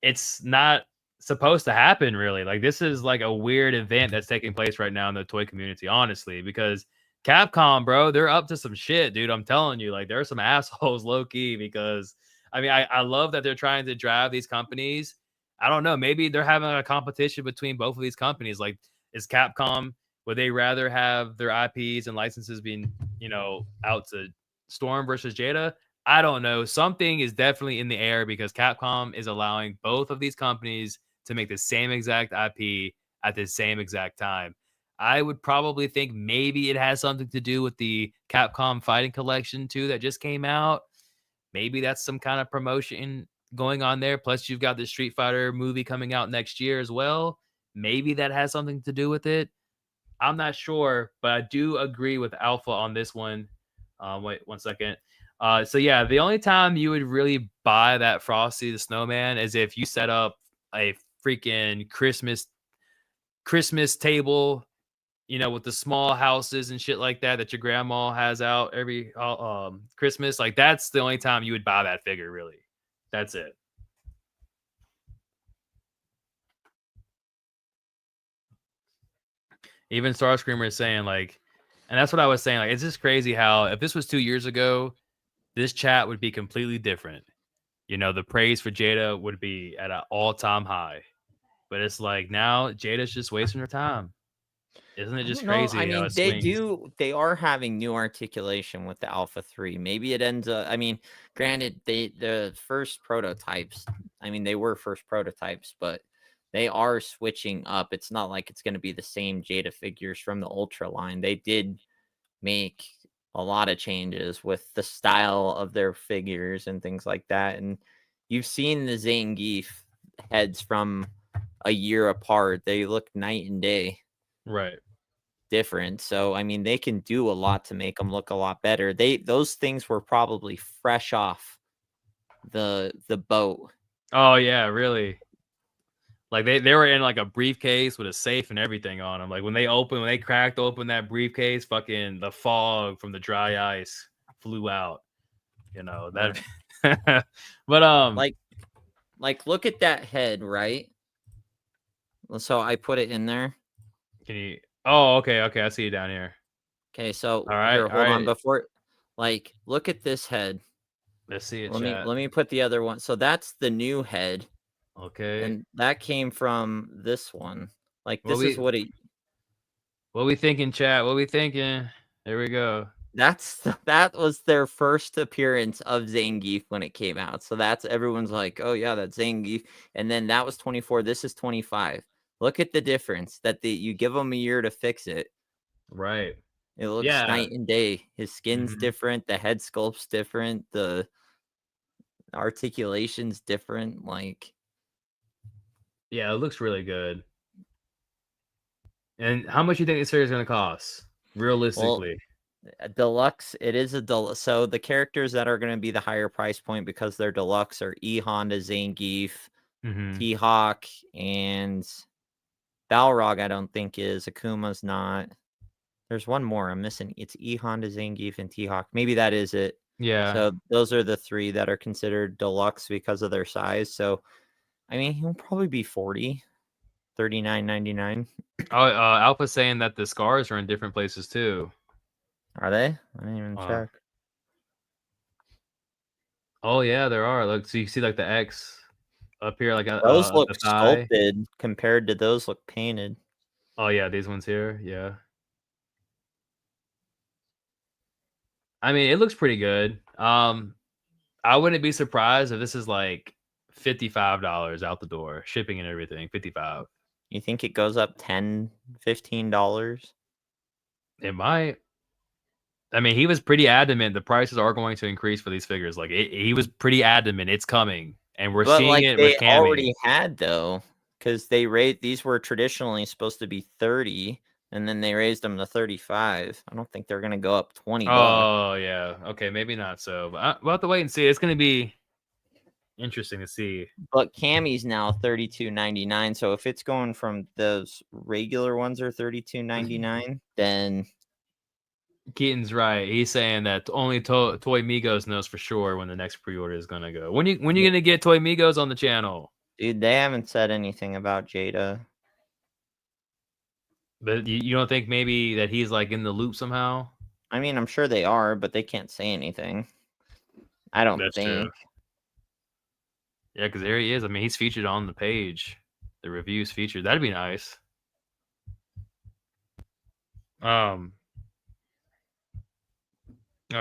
it's not supposed to happen. Really, like this is like a weird event that's taking place right now in the toy community, honestly, because Capcom, bro, they're up to some shit, dude. I'm telling you, like there are some assholes low key because I mean, I love that they're trying to drive these companies. I don't know, maybe they're having a competition between both of these companies. Like, is Capcom, would they rather have their IPs and licenses being, out to Storm versus Jada? I don't know. Something is definitely in the air because Capcom is allowing both of these companies to make the same exact IP at the same exact time. I would probably think maybe it has something to do with the Capcom Fighting Collection too that just came out. Maybe that's some kind of promotion going on there. Plus, you've got the Street Fighter movie coming out next year as well. Maybe that has something to do with it. I'm not sure, but I do agree with Alpha on this one. Wait 1 second. So yeah, the only time you would really buy that Frosty the Snowman is if you set up a freaking Christmas table, with the small houses and shit like that your grandma has out every Christmas. Like that's the only time you would buy that figure, really. That's it. Even Starscreamer is saying like, and that's what I was saying. Like, it's just crazy how if this was 2 years ago, this chat would be completely different. The praise for Jada would be at an all-time high. But it's like now Jada's just wasting her time. Isn't it just crazy? I mean, How it swings? they are having new articulation with the Alpha 3. Maybe it ends up, I mean, granted, the first prototypes, I mean, they were first prototypes, but they are switching up. It's not like it's going to be the same Jada figures from the Ultra line. They did make a lot of changes with the style of their figures and things like that. And you've seen the Zangief heads from a year apart. They look night and day Right. different. So I mean, they can do a lot to make them look a lot better. Those things were probably fresh off the boat. Oh yeah, really. Like they were in like a briefcase with a safe and everything on them. Like when they cracked open that briefcase, fucking the fog from the dry ice flew out. You know that. But like look at that head, right? So I put it in there. can you? Oh, okay, I see you down here. Okay, so All right, here, hold on. all right. Before, like, look at this head. Let's see it. Let me put the other one. So that's the new head, Okay. and that came from this one. Like, What this is what it. What we thinking, chat? What we thinking? There we go. That was their first appearance of Zangief when it came out. So that's everyone's like, oh yeah, that's Zangief. And then that was 24. This is 25. Look at the difference that you give them a year to fix it. Right. It looks night and day. His skin's different. The head sculpt's different. The articulation's different. Like, yeah, it looks really good. And how much do you think this figure is going to cost, realistically? Well, deluxe, it is a deluxe. So the characters that are going to be the higher price point because they're deluxe are E Honda, Zangief, T-Hawk, and Balrog. I don't think is. Akuma's not. There's one more I'm missing. It's E Honda, Zangief, and T-Hawk. Maybe that is it. Yeah. So those are the three that are considered deluxe because of their size. So, I mean, he'll probably be 40, $39.99. Oh, Alpha's saying that the scars are in different places too. Are they? I didn't even check. Oh yeah, there are. Look, so you see like the X up here, like those look the thigh. sculpted compared to those look painted. Oh yeah, these ones here, yeah. I mean, it looks pretty good. I wouldn't be surprised if this is like $55 out the door, shipping and everything. 55. You think it goes up $10, $15? It might. I mean, he was pretty adamant the prices are going to increase for these figures. Like he was pretty adamant it's coming, and we're seeing like, it they with Cammy. already had though, because these were traditionally supposed to be 30, and then they raised them to 35. I don't think they're gonna go up $20. Oh yeah, okay, maybe not so, but we'll have to wait and see. It's gonna be interesting to see. But Cammy's now $32.99. So if it's going from those regular ones are $32.99, then Keaton's right. He's saying that only Toy Migos knows for sure when the next pre-order is gonna go. When you gonna get Toy Migos on the channel? Dude, they haven't said anything about Jada. But you don't think maybe that he's like in the loop somehow? I mean, I'm sure they are, but they can't say anything. I don't think. True. Yeah, because there he is. I mean, he's featured on the page. The reviews featured. That'd be nice. All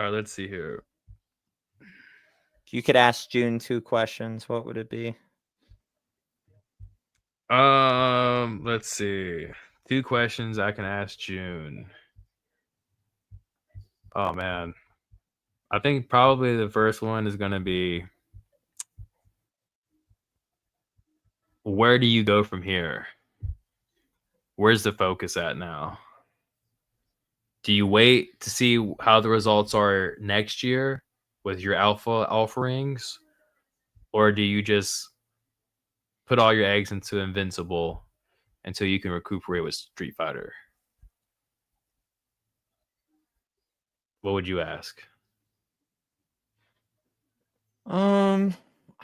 right, let's see here. If you could ask June 2 questions, what would it be? Let's see. 2 questions I can ask June. Oh man. I think probably the first one is gonna be, where do you go from here? Where's the focus at now? Do you wait to see how the results are next year with your alpha offerings? Or do you just put all your eggs into Invincible until you can recuperate with Street Fighter? What would you ask?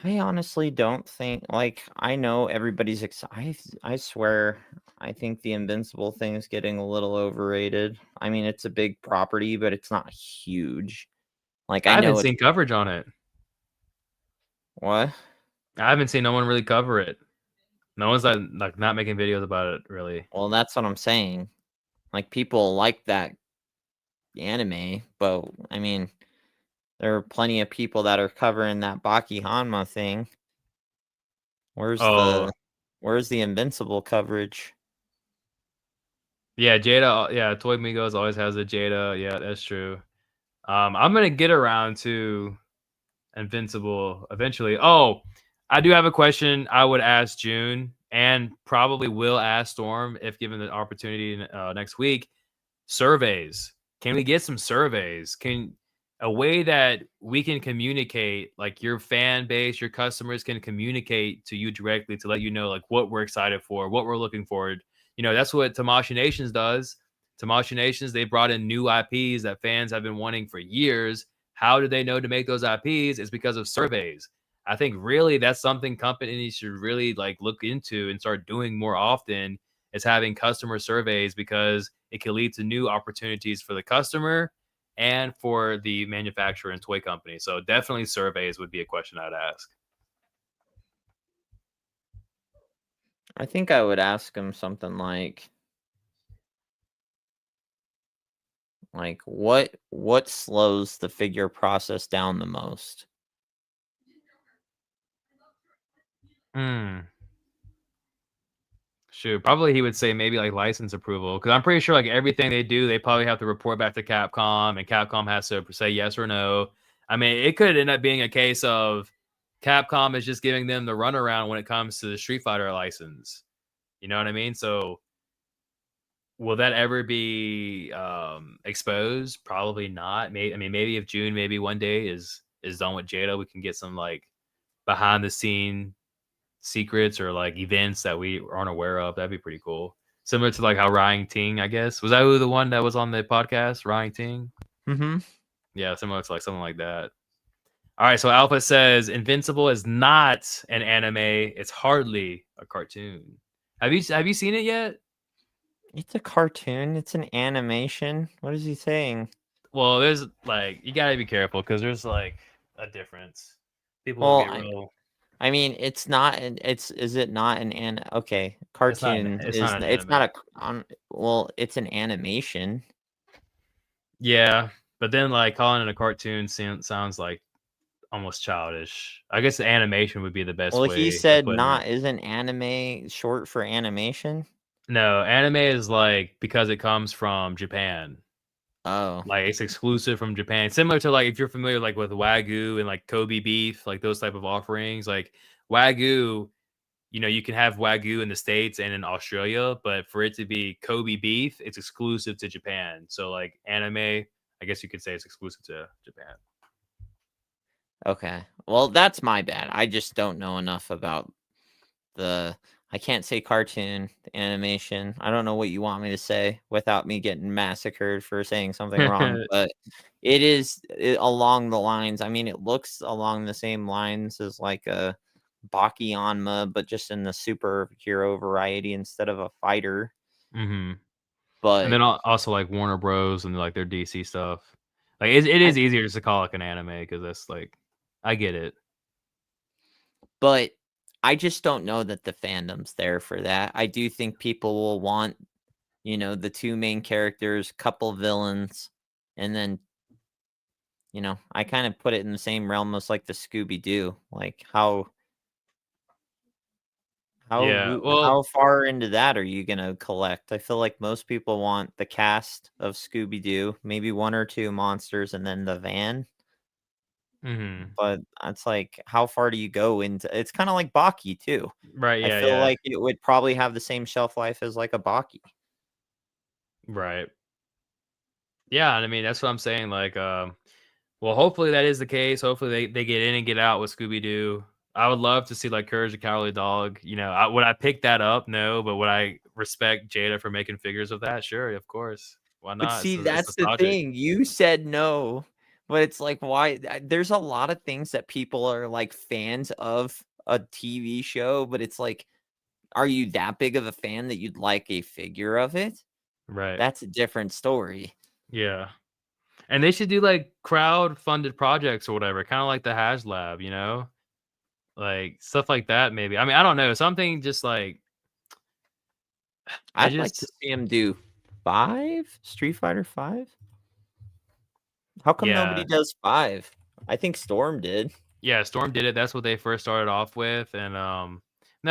I honestly don't think, like, I know everybody's excited. I swear, I think the Invincible thing is getting a little overrated. I mean, it's a big property, but it's not huge. Like, I haven't seen coverage on it. What? I haven't seen no one really cover it. No one's like not making videos about it, really. Well, that's what I'm saying. Like, people like that anime, but I mean, there are plenty of people that are covering that Baki Hanma thing. Where's the Invincible coverage? Yeah, Jada. Yeah, Toy Migos always has a Jada. Yeah, that's true. I'm gonna get around to Invincible eventually. Oh, I do have a question I would ask June and probably will ask Storm if given the opportunity next week. Surveys. Can we get some surveys? Can a way that we can communicate, like your fan base, your customers can communicate to you directly to let you know like what we're excited for, what we're looking forward. That's what Tamashii Nations does. Tamashii Nations, they brought in new IPs that fans have been wanting for years. How do they know to make those IPs? It's because of surveys. I think really that's something companies should really like look into and start doing more often, is having customer surveys, because it can lead to new opportunities for the customer and for the manufacturer and toy company. So definitely surveys would be a question I'd ask. I think I would ask him something like what slows the figure process down the most? Shoot, probably he would say maybe like license approval, because I'm pretty sure like everything they do, they probably have to report back to Capcom, and Capcom has to say yes or no. I mean, it could end up being a case of Capcom is just giving them the runaround when it comes to the Street Fighter license. You know what I mean? So will that ever be exposed? Probably not. Maybe if June maybe one day is done with JADA, we can get some like behind the scene secrets or like events that we aren't aware of. That'd be pretty cool. Similar to like how Ryan Ting, I guess. Was that who the one that was on the podcast? Ryan Ting? Mm-hmm. Yeah, similar to like something like that. All right, so Alpha says Invincible is not an anime. It's hardly a cartoon. Have you seen it yet? It's a cartoon. It's an animation. What is he saying? Well, there's like you gotta be careful because there's like a difference. People Well, get real. I mean, it's not. Is it not an okay cartoon? It's not an It's anime. not well, it's an animation. Yeah, but then like calling it a cartoon sounds like almost childish. I guess the animation would be the best Well, way he of said putting it. isn't anime short for animation? No, anime is like because it comes from Japan. Oh, Like it's exclusive from Japan. Similar to like if you're familiar like with Wagyu and like Kobe beef, like those type of offerings. Like Wagyu, you can have Wagyu in the States and in Australia, but for it to be Kobe beef, it's exclusive to Japan. So like anime, I guess you could say it's exclusive to Japan. okay. Well, that's my bad. I just don't know enough about I can't say cartoon, animation. I don't know what you want me to say without me getting massacred for saying something wrong, but it is along the lines. I mean, it looks along the same lines as like a Bakuyanma, but just in the superhero variety instead of a fighter. Mm-hmm. And But then also like Warner Bros. And like their DC stuff. Like it is easier just to call it an anime because that's like, I get it. But I just don't know that the fandom's there for that. I do think people will want, the two main characters, couple villains, and then, I kind of put it in the same realm as like the Scooby-Doo. Like Yeah. how Well, far into that are you gonna collect? I feel like most people want the cast of Scooby-Doo, maybe one or two monsters, and then the van. mhm. But it's like, how far do you go into? It's kind of like Baki too. Right. I Yeah. feel Yeah. like it would probably have the same shelf life as like a Baki. Right. Yeah. And I mean, that's what I'm saying. Like, well, hopefully that is the case. Hopefully they get in and get out with Scooby Doo. I would love to see like Courage the Cowardly Dog. Would I pick that up? No, but would I respect Jada for making figures of that? Sure, of course. Why But not? see, It's that's the nostalgic. thing. You said no, but it's like, why? There's a lot of things that people are like fans of a TV show, but it's like, are you that big of a fan that you'd like a figure of it? Right. That's a different story. Yeah. And they should do like crowd funded projects or whatever, kind of like the Hash Lab, like stuff like that. Maybe. I mean, I don't know. Something just like I I'd like to just see him do Street Fighter 5. How come nobody yeah. does 5? I think Storm did. Yeah, Storm did it. That's what they first started off with. And no,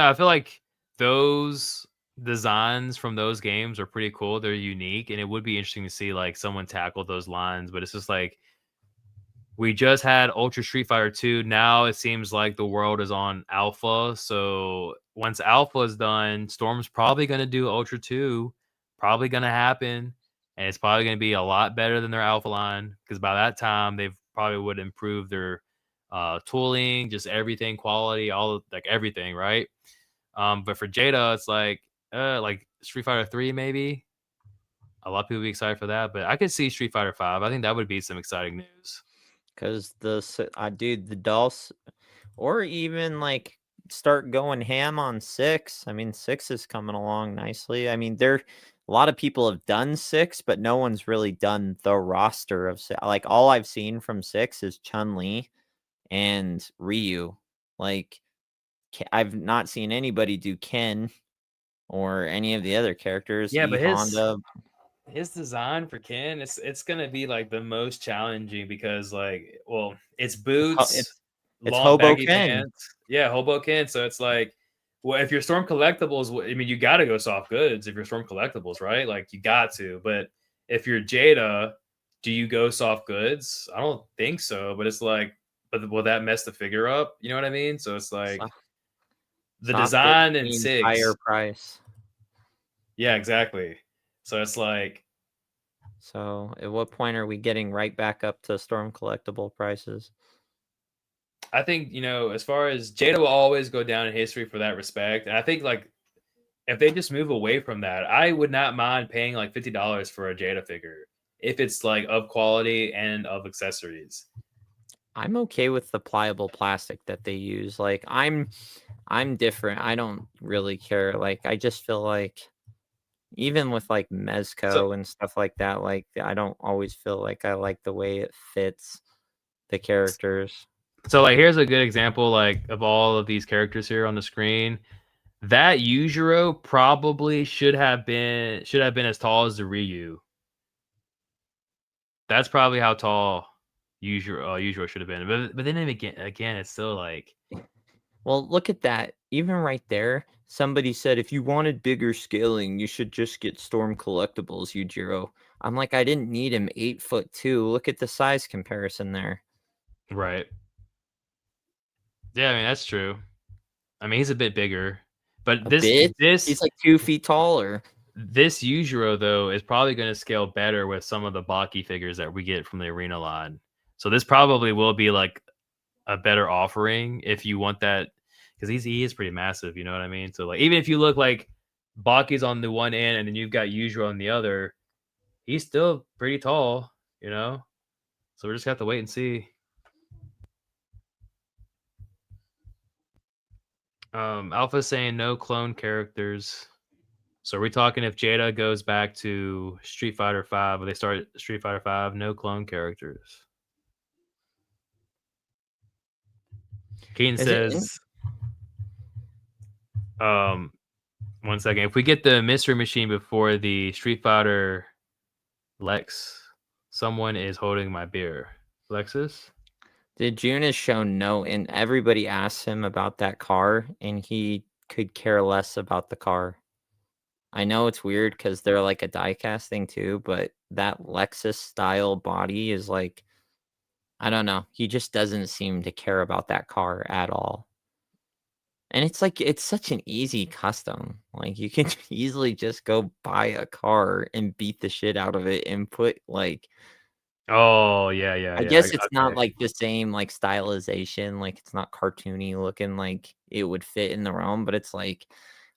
I feel like those designs from those games are pretty cool. They're unique, and it would be interesting to see like someone tackle those lines. But it's just like we just had Ultra Street Fighter 2. Now it seems like the world is on Alpha. So once Alpha is done, Storm's probably going to do Ultra 2. Probably going to happen. And it's probably going to be a lot better than their Alpha line. Because by that time, they've probably would improve their tooling, just everything, quality, all like everything, right? But for Jada, it's like Street Fighter 3 maybe. A lot of people be excited for that, but I could see Street Fighter 5. I think that would be some exciting news. Because dude, the dolls, or even like start going ham on 6. I mean, 6 is coming along nicely. I mean, a lot of people have done 6, but no one's really done the roster of like all I've seen from 6 is Chun-Li and Ryu. Like I've not seen anybody do Ken or any of the other characters. Yeah, but Honda. his design for Ken, it's gonna be like the most challenging because it's boots, it's long Hobo baggy Ken. pants. Yeah, Hobo Ken. So it's like, well, if you're Storm Collectibles, I mean, you got to go soft goods if you're Storm Collectibles, right? Like you got to. But if you're Jada, do you go soft goods? I don't think so. But it's like, but will that mess the figure up? You know what I mean? So it's like the design and SIGs. Higher price. Yeah, exactly. So it's like, so at what point are we getting right back up to Storm Collectible prices? I think, as far as Jada will always go down in history for that respect. And I think like if they just move away from that, I would not mind paying like $50 for a Jada figure if it's like of quality and of accessories. I'm okay with the pliable plastic that they use. Like I'm different. I don't really care. Like I just feel like even with like Mezco and stuff like that, like I don't always feel like I like the way it fits the characters. So like here's a good example like of all of these characters here on the screen. That Yujiro probably should have been as tall as the Ryu. That's probably how tall Yujiro should have been. But then again, it's still like, well, look at that. Even right there, somebody said if you wanted bigger scaling, you should just get Storm Collectibles, Yujiro. I'm like, I didn't need him 8'2". Look at the size comparison there. Right. Yeah, I mean that's true. I mean he's a bit bigger, but he's like 2 feet taller. This Yujiro though is probably going to scale better with some of the Baki figures that we get from the arena line. So this probably will be like a better offering if you want that, because he is pretty massive. You know what I mean? So like even if you look like Baki's on the one end and then you've got Yujiro on the other, he's still pretty tall. So we're just gonna have to wait and see. Alpha saying no clone characters. So are we talking if Jada goes back to Street Fighter 5, or they start Street Fighter 5, no clone characters? Keaton says, 1 second. If we get the mystery machine before the Street Fighter Lex, someone is holding my beer. Lexus? The June has shown no, and everybody asks him about that car, and he could care less about the car. I know it's weird because they're like a die-cast thing too, but that Lexus style body is like, I don't know. He just doesn't seem to care about that car at all. And it's like, it's such an easy custom. Like you can easily just go buy a car and beat the shit out of it and put like, oh yeah. I guess it's not like the same like stylization, like it's not cartoony looking like it would fit in the realm, but it's like,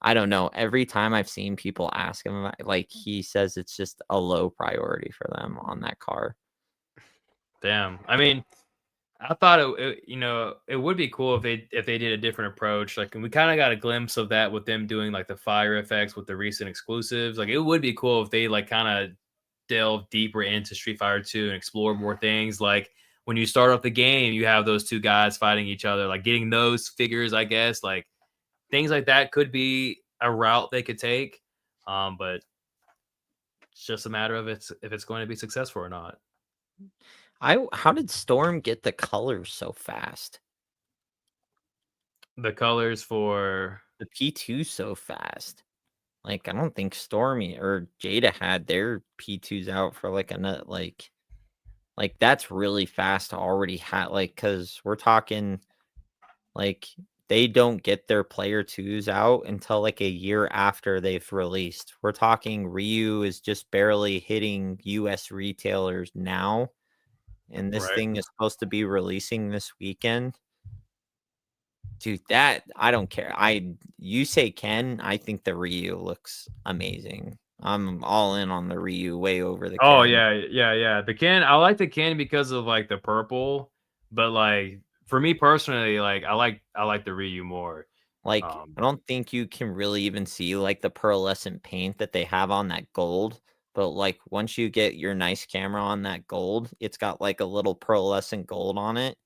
I don't know. Every time I've seen people ask him about, like he says it's just a low priority for them on that car. Damn. I mean, I thought it would be cool if they did a different approach. Like, and we kind of got a glimpse of that with them doing like the fire effects with the recent exclusives. Like, it would be cool if they like kind of delve deeper into Street Fighter 2 and explore more things. Like when you start off the game, you have those two guys fighting each other, like getting those figures, I guess, like things like that could be a route they could take. But it's just a matter of if it's going to be successful or not. How did Storm get the colors so fast? The colors for the P2 so fast. Like I don't think Stormy or Jada had their P2s out for like a nut. Like Like, that's really fast to already have, like, because we're talking, like, they don't get their player 2s out until, like, a year after they've released. We're talking Ryu is just barely hitting US retailers now, and this Right. thing is supposed to be releasing this weekend. Dude, that I don't care. You say Ken, I think the Ryu looks amazing. I'm all in on the Ryu way over the Oh, Ken. yeah. The can I like the can because of, like, the purple, but, like, for me personally, like, I like the Ryu more. Like, I don't think you can really even see, like, the pearlescent paint that they have on that gold, but, like, once you get your nice camera on that gold, it's got, like, a little pearlescent gold on it.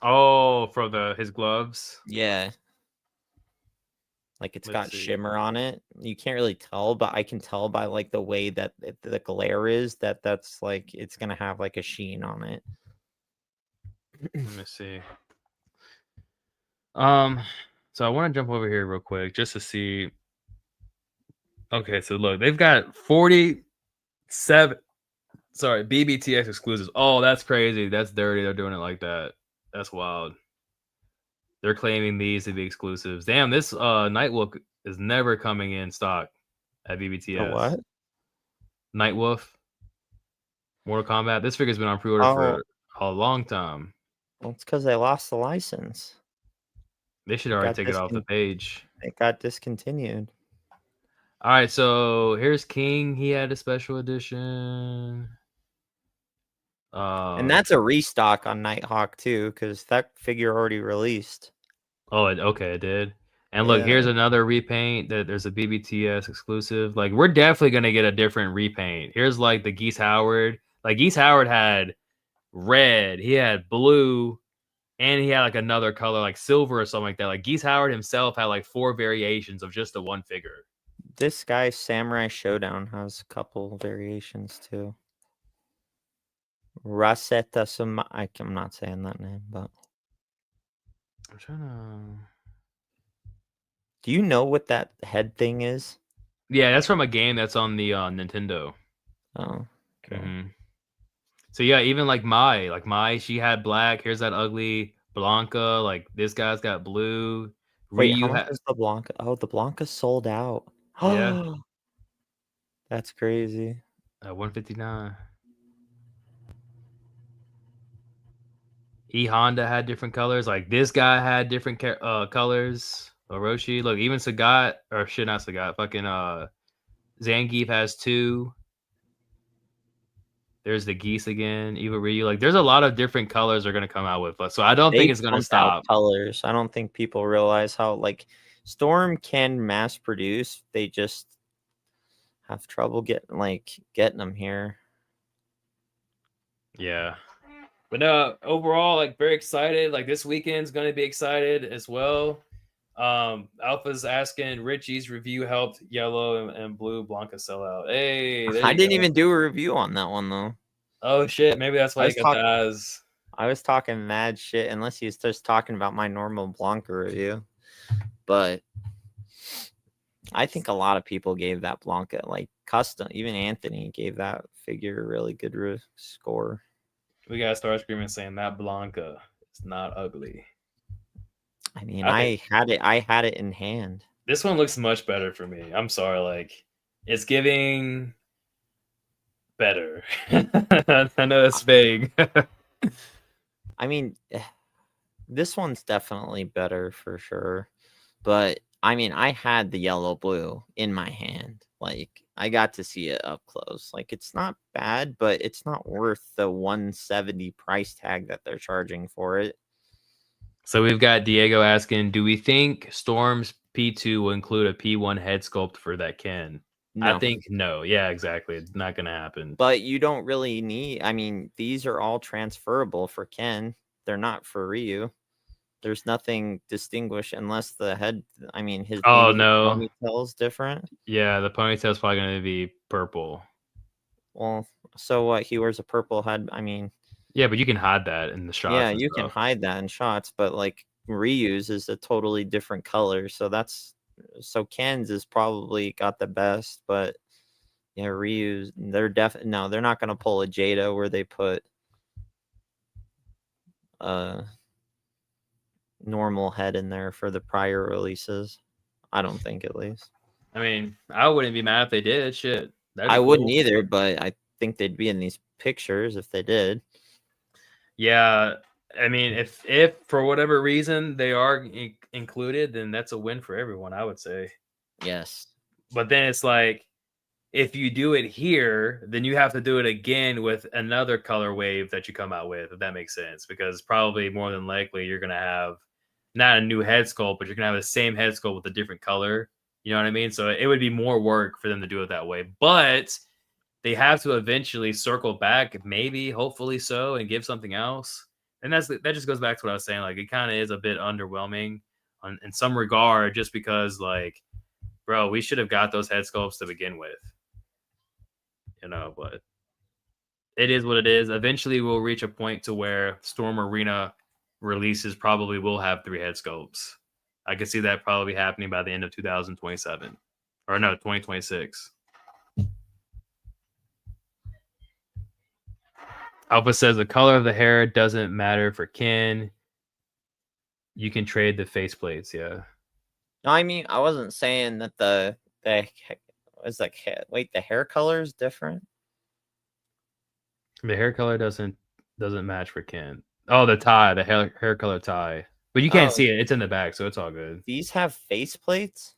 Oh, for his gloves? Yeah. Like, it's Let's got see. shimmer on it. You can't really tell, but I can tell by, like, the way that the glare is that's, like, it's gonna have, like, a sheen on it. Let me see. So I wanna jump over here real quick just to see. Okay, so look, they've got 47 BBTX exclusives. Oh, that's crazy. That's dirty. They're doing it like that. That's wild. They're claiming these to be exclusives. Damn, this Nightwolf is never coming in stock at The BBTS. what? Nightwolf, Mortal Kombat. This figure's been on pre-order Oh, for a long time. well, it's because they lost the license. They should It already got take it off the page. it got discontinued. All right, so here's King. He had a special edition. And that's a restock on Nighthawk too, because that figure already released. Oh, okay, it did. And look, here's another repaint. There's a BBTS exclusive. Like, we're definitely gonna get a different repaint. Here's like the Geese Howard. Like, Geese Howard had red, he had blue, and he had like another color, like silver or something like that. Like, Geese Howard himself had like 4 variations of just the one figure. This guy's Samurai Showdown has a couple variations too. Raseta Sama. I'm not saying that name, but I'm trying to. do you know what that head thing is? Yeah, that's from a game that's on the Nintendo. Oh, okay. Mm-hmm. So yeah, even like Mai, she had black. Here's that ugly Blanca. Like, this guy's got blue. Wait, how Ryu much had, is the Blanca? Oh, the Blanca sold out. yeah, Oh, that's crazy. 159. Honda had different colors. Like, this guy had different colors. Orochi, look, even Sagat, or shit, not Sagat. Fucking Zangief has 2. There's the Geese again. Eva Ryu. Like, there's a lot of different colors they're gonna come out with. So I don't think They it's gonna pump out stop. colors. I don't think people realize how, like, Storm can mass produce. They just have trouble getting them here. Yeah. But no, overall, like, very excited. Like, this weekend's gonna be excited as well. Alpha's asking, Richie's review helped yellow and blue Blanca sell out. Hey, there I you didn't go. even do a review on that one though. Oh shit, maybe that's why you got the eyes. I was talking mad shit, unless he's just talking about my normal Blanca review. But I think a lot of people gave that Blanca, like, custom. Even Anthony gave that figure a really good score. We gotta start screaming saying that Blanca is not ugly. I mean, I had it in hand. This one looks much better for me. I'm sorry, like, it's giving better. I know it's vague. I mean, this one's definitely better for sure. But I mean, I had the yellow blue in my hand. Like, I got to see it up close. Like, it's not bad, but it's not worth the 170 price tag that they're charging for it. So we've got Diego asking, do we think Storm's P2 will include a P1 head sculpt for that Ken? No. I think no. Yeah, exactly. It's not going to happen. But you don't really need, I mean, these are all transferable for Ken. They're not for Ryu. There's nothing distinguished unless the head, I mean, his ponytail is different. Yeah, the ponytail's probably going to be purple. Well, so what? He wears a purple head. I mean, yeah, but you can hide that in the shots. Yeah, you can hide that in shots, but like Ryu's is a totally different color. So Ken's is probably got the best, but yeah, Ryu's they're not gonna pull a Jada where they put normal head in there for the prior releases. I don't think, at least. I mean, I wouldn't be mad if they did. Shit, that'd be I wouldn't cool. either, but I think they'd be in these pictures if they did. Yeah, I mean, if for whatever reason they are included, then that's a win for everyone, I would say. Yes. But then it's like, if you do it here, then you have to do it again with another color wave that you come out with, if that makes sense. Because probably more than likely you're gonna have not a new head sculpt, but you're gonna have the same head sculpt with a different color. You know what I mean? So it would be more work for them to do it that way. But they have to eventually circle back, maybe, hopefully so, and give something else. And that just goes back to what I was saying. Like, it kind of is a bit underwhelming in some regard, just because, like, bro, we should have got those head sculpts to begin with. You know, but it is what it is. Eventually, we'll reach a point to where Storm Arena releases probably will have 3 head sculpts. I could see that probably happening by the end of 2027. Or no, 2026. Alpha says the color of the hair doesn't matter for Ken. You can trade the faceplates, yeah. No, I mean, I wasn't saying that the is like, wait, the hair color is different. The hair color doesn't match for Ken. Oh, the tie, the hair color tie. But you can't see it. It's in the back, so it's all good. These have faceplates?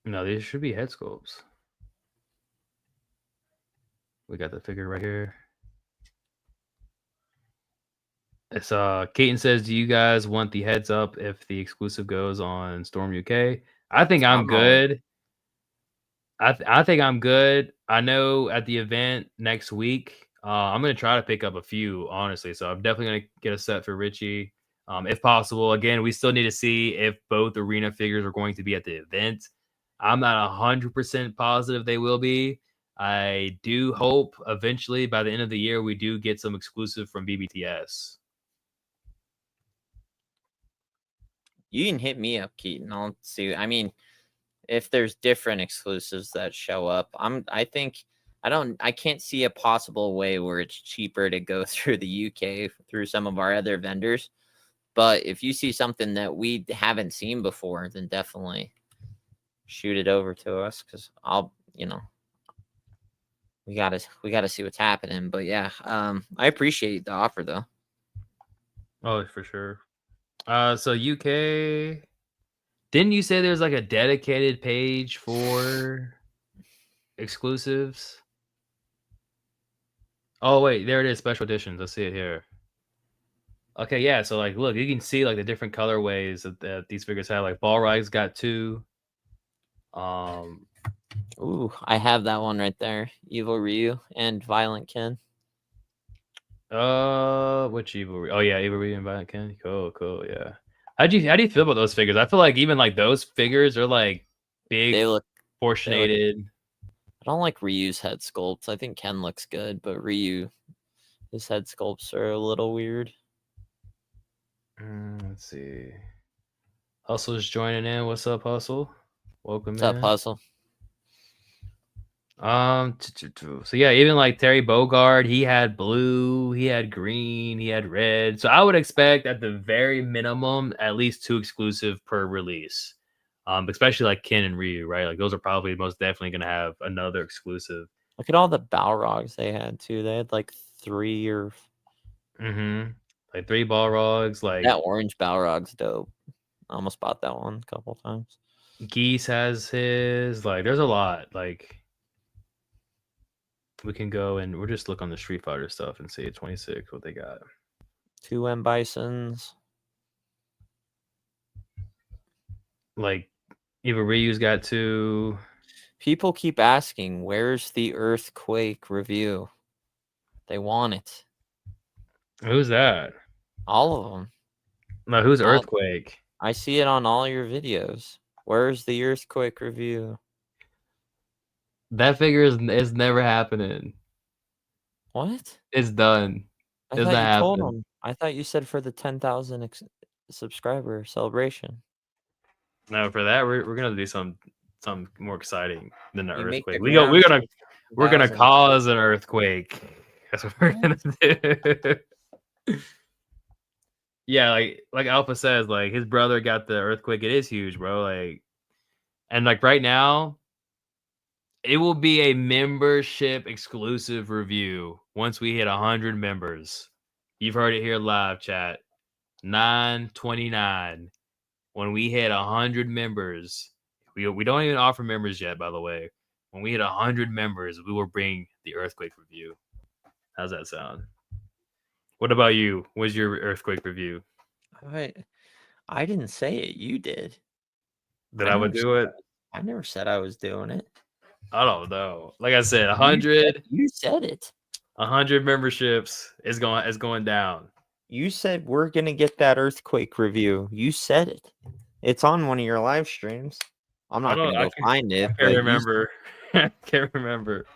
No, these should be head sculpts. We got the figure right here. It's Keaton says, do you guys want the heads up if the exclusive goes on Storm UK? I think I'm good. I think I'm good. I know at the event next week, I'm gonna try to pick up a few, honestly. So I'm definitely gonna get a set for Richie, if possible. Again, we still need to see if both arena figures are going to be at the event. I'm not 100% positive they will be. I do hope eventually by the end of the year we do get some exclusive from BBTS. You can hit me up, Keaton. I'll see. I mean, if there's different exclusives that show up, I can't see a possible way where it's cheaper to go through the UK through some of our other vendors. But if you see something that we haven't seen before, then definitely shoot it over to us, because we gotta see what's happening. But yeah, I appreciate the offer though. Oh, for sure. So UK, didn't you say there's like a dedicated page for exclusives? Oh wait, there it is, special editions. Let's see it here. Okay, yeah. So like, look, you can see like the different colorways that these figures have. Like Balrog's got 2. Ooh, I have that one right there. Evil Ryu and Violent Ken. Which Evil Ryu? Oh yeah, Evil Ryu and Violent Ken. Cool, yeah. How do you feel about those figures? I feel like even like those figures are like big, portionated. I don't like Ryu's head sculpts. I think Ken looks good, but his head sculpts are a little weird. Let's see. Hustle's joining in. What's up, Hustle? Welcome. What's up, Hustle? So yeah, even like Terry Bogard, he had blue, he had green, he had red. So I would expect at the very minimum at least 2 exclusive per release. Especially like Ken and Ryu, right? Like those are probably most definitely gonna have another exclusive. Look at all the Balrogs they had too. They had like 3 or like 3 Balrogs. Like that orange Balrog's dope. I almost bought that one a couple times. Geese has his. Like there's a lot. Like we can go and we'll just look on the Street Fighter stuff and see 26 what they got. 2 M Bisons. Like Eva Ryu's got 2. People keep asking, where's the Earthquake review? They want it. Who's that? All of them. No, who's Earthquake? I see it on all your videos. Where's the Earthquake review? That figure is never happening. What? It's done. I thought you told them. I thought you said for the 10,000 subscriber celebration. No, for that we're gonna do something more exciting than the earthquake. We're gonna cause an earthquake. That's what we're gonna do. Yeah, like Alpha says, like his brother got the earthquake. It is huge, bro. Like, and like right now, it will be a membership exclusive review once we hit 100 members. You've heard it here live, chat. 9/29. When we hit 100 members, we don't even offer members yet, by the way. When we hit 100 members, we will bring the earthquake review. How's that sound? What about you? What's your earthquake review? I didn't say it. You did. That I would do it? I never said I was doing it. I don't know. Like I said, 100. You said it. 100 memberships is going down. You said we're gonna get that earthquake review. You said it. It's on one of your live streams. I'm not gonna go find it. I can't remember. I can't remember.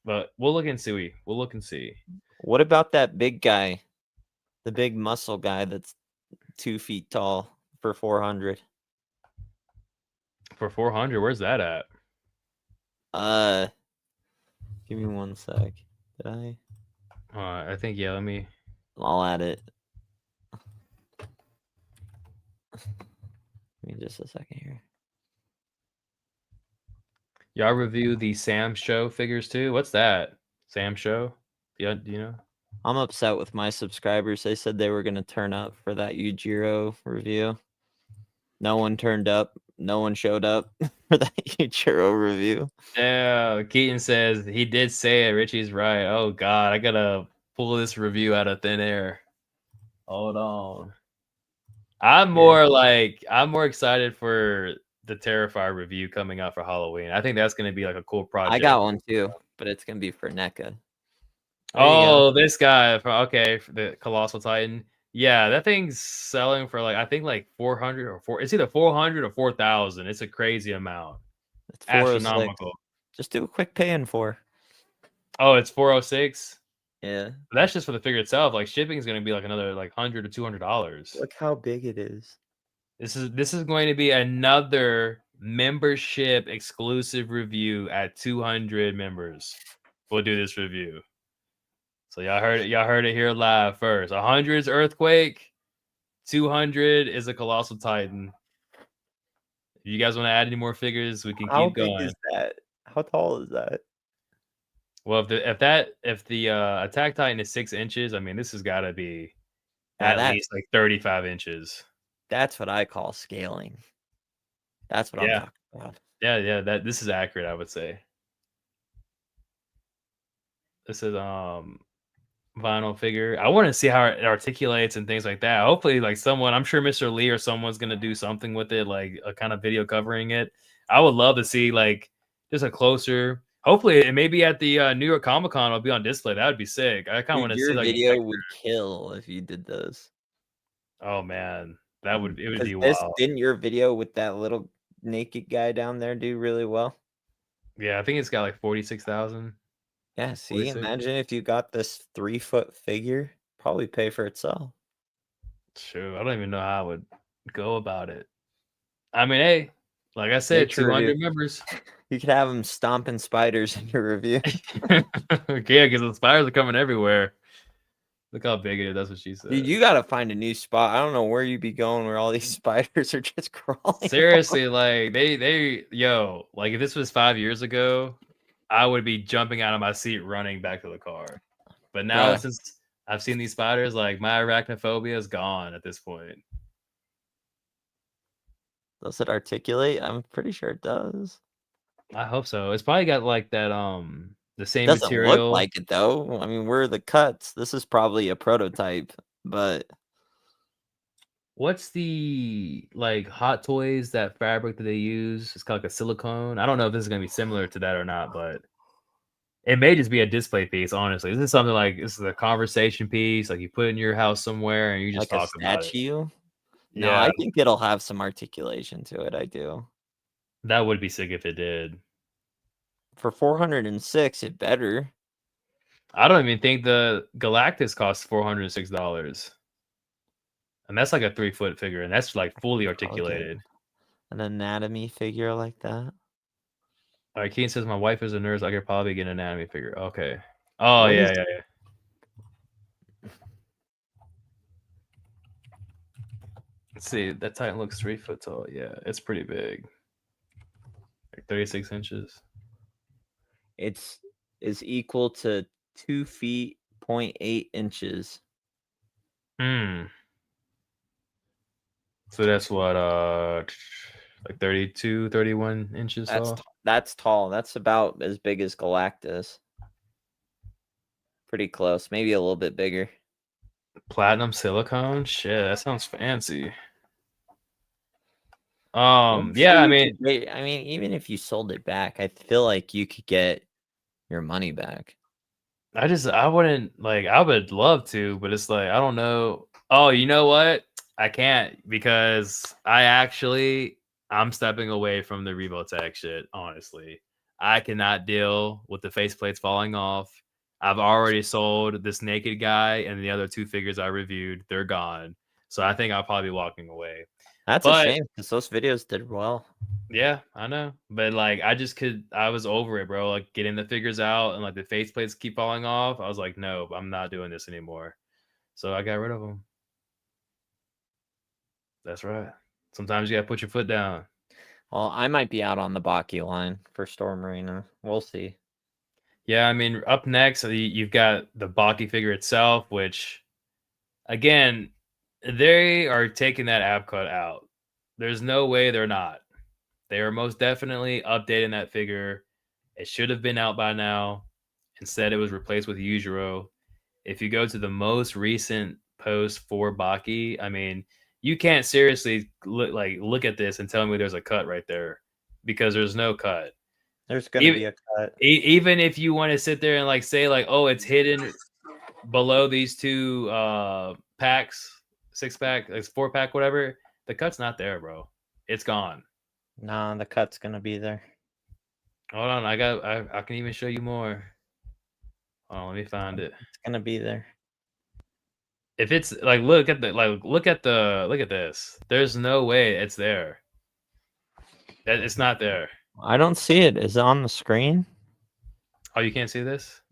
But we'll look and see. We'll look and see. What about that big guy? The big muscle guy that's 2 feet tall for 400. For 400, where's that at? Give me 1 sec. Did I? I think, yeah, let me. I'll add it. Give me just a second here. Y'all review the Sam Show figures too? What's that? Sam Show? Yeah, do you know? I'm upset with my subscribers. They said they were going to turn up for that Yujiro review. No one turned up. No one showed up for that Yujiro review. Yeah, Keaton says he did say it. Richie's right. Oh God, I gotta pull this review out of thin air. Hold on. I'm more excited for the Terrifier review coming out for Halloween. I think that's gonna be like a cool project. I got one too, but it's gonna be for NECA. Oh, this guy. Okay, the Colossal Titan. Yeah, that thing's selling for like I think like 400 or 4. It's either 400 or 4,000. It's a crazy amount. It's astronomical. Just do a quick pay-in for. Oh, it's 406. Yeah, but that's just for the figure itself. Like shipping is going to be like another like $100 to $200. Look how big it is. This is going to be another membership exclusive review at 200 members. We'll do this review. So y'all heard it here live first. 100 is Earthquake, 200 is a Colossal Titan. If you guys want to add any more figures, we can keep going. How big is that? How tall is that? Well, if the Attack Titan is 6 inches, I mean this has got to be at least like 35 inches. That's what I call scaling. That's what I'm talking about. Yeah, this is accurate, I would say. This is vinyl figure. I want to see how it articulates and things like that. Hopefully, like someone, I'm sure Mr. Lee or someone's gonna do something with it, like a kind of video covering it. I would love to see like just a closer. Hopefully, it may be at the New York Comic Con. It'll be on display. That would be sick. I kind of want to see like your video would kill if you did this. Oh man, it would be wild. Didn't your video with that little naked guy down there do really well? Yeah, I think it's got like 46,000. Yeah, see, 46. Imagine if you got this 3-foot figure, probably pay for itself. True. I don't even know how I would go about it. I mean, hey, like I said, 200 members. You could have them stomping spiders in your review. Yeah, because the spiders are coming everywhere. Look how big it is. That's what she said. Dude, you got to find a new spot. I don't know where you be going where all these spiders are just crawling. Seriously, like like if this was 5 years ago, I would be jumping out of my seat running back to the car. But now since I've seen these spiders, like my arachnophobia is gone at this point. Does it articulate? I'm pretty sure it does. I hope so. It's probably got like that the same doesn't material. Look like it though. I mean, where are the cuts? This is probably a prototype, but what's the like Hot Toys, that fabric that they use? It's called like a silicone. I don't know if this is gonna be similar to that or not, but it may just be a display piece. Honestly, this is something like this is a conversation piece, like you put in your house somewhere and you just like talk about it. No, yeah. I think it'll have some articulation to it. I do. That would be sick if it did. For 406, it better. I don't even think the Galactus costs $406. And that's like a 3-foot figure, and that's like fully articulated. An anatomy figure like that. All right, Keen says my wife is a nurse. I could probably get an anatomy figure. Okay. Oh What yeah, is- yeah, yeah. Let's see. That Titan looks 3 foot tall. Yeah, it's pretty big. Like 36 inches. It's is equal to 2 feet 0.8 inches. Hmm. So that's what like 32, 31 inches tall. That's tall. That's about as big as Galactus. Pretty close. Maybe a little bit bigger. Platinum silicone? Shit, that sounds fancy. I'm Yeah, sure I you mean, could I mean, even if you sold it back, I feel like you could get your money back. I wouldn't like I would love to, but it's like I don't know. Oh, you know what? I can't because I'm stepping away from the Rebotech shit, honestly. I cannot deal with the faceplates falling off. I've already sold this naked guy and the other 2 figures I reviewed. They're gone. So I think I'll probably be walking away. That's a But shame because those videos did well. yeah, I know. But like I was over it, bro. Like getting the figures out and like the faceplates keep falling off. I was like, no, I'm not doing this anymore. So I got rid of them. That's right. Sometimes you gotta put your foot down. Well, I might be out on the Baki line for Storm Arena. We'll see. Yeah, I mean, up next, you've got the Baki figure itself, which, again, they are taking that ab cut out. There's no way they're not. They are most definitely updating that figure. It should have been out by now. Instead, it was replaced with Yujiro. If you go to the most recent post for Baki, I mean, you can't seriously look at this and tell me there's a cut right there because there's no cut. There's gonna be a cut. Even if you want to sit there and like say like, oh, it's hidden below these 2 packs, 6-pack, it's 4-pack, whatever, the cut's not there, bro. It's gone. Nah, the cut's gonna be there. Hold on, I can even show you more. Oh, let me find it. It's gonna be there. If it's like look at this. There's no way it's there. It's not there. I don't see it. Is it on the screen? Oh, you can't see this?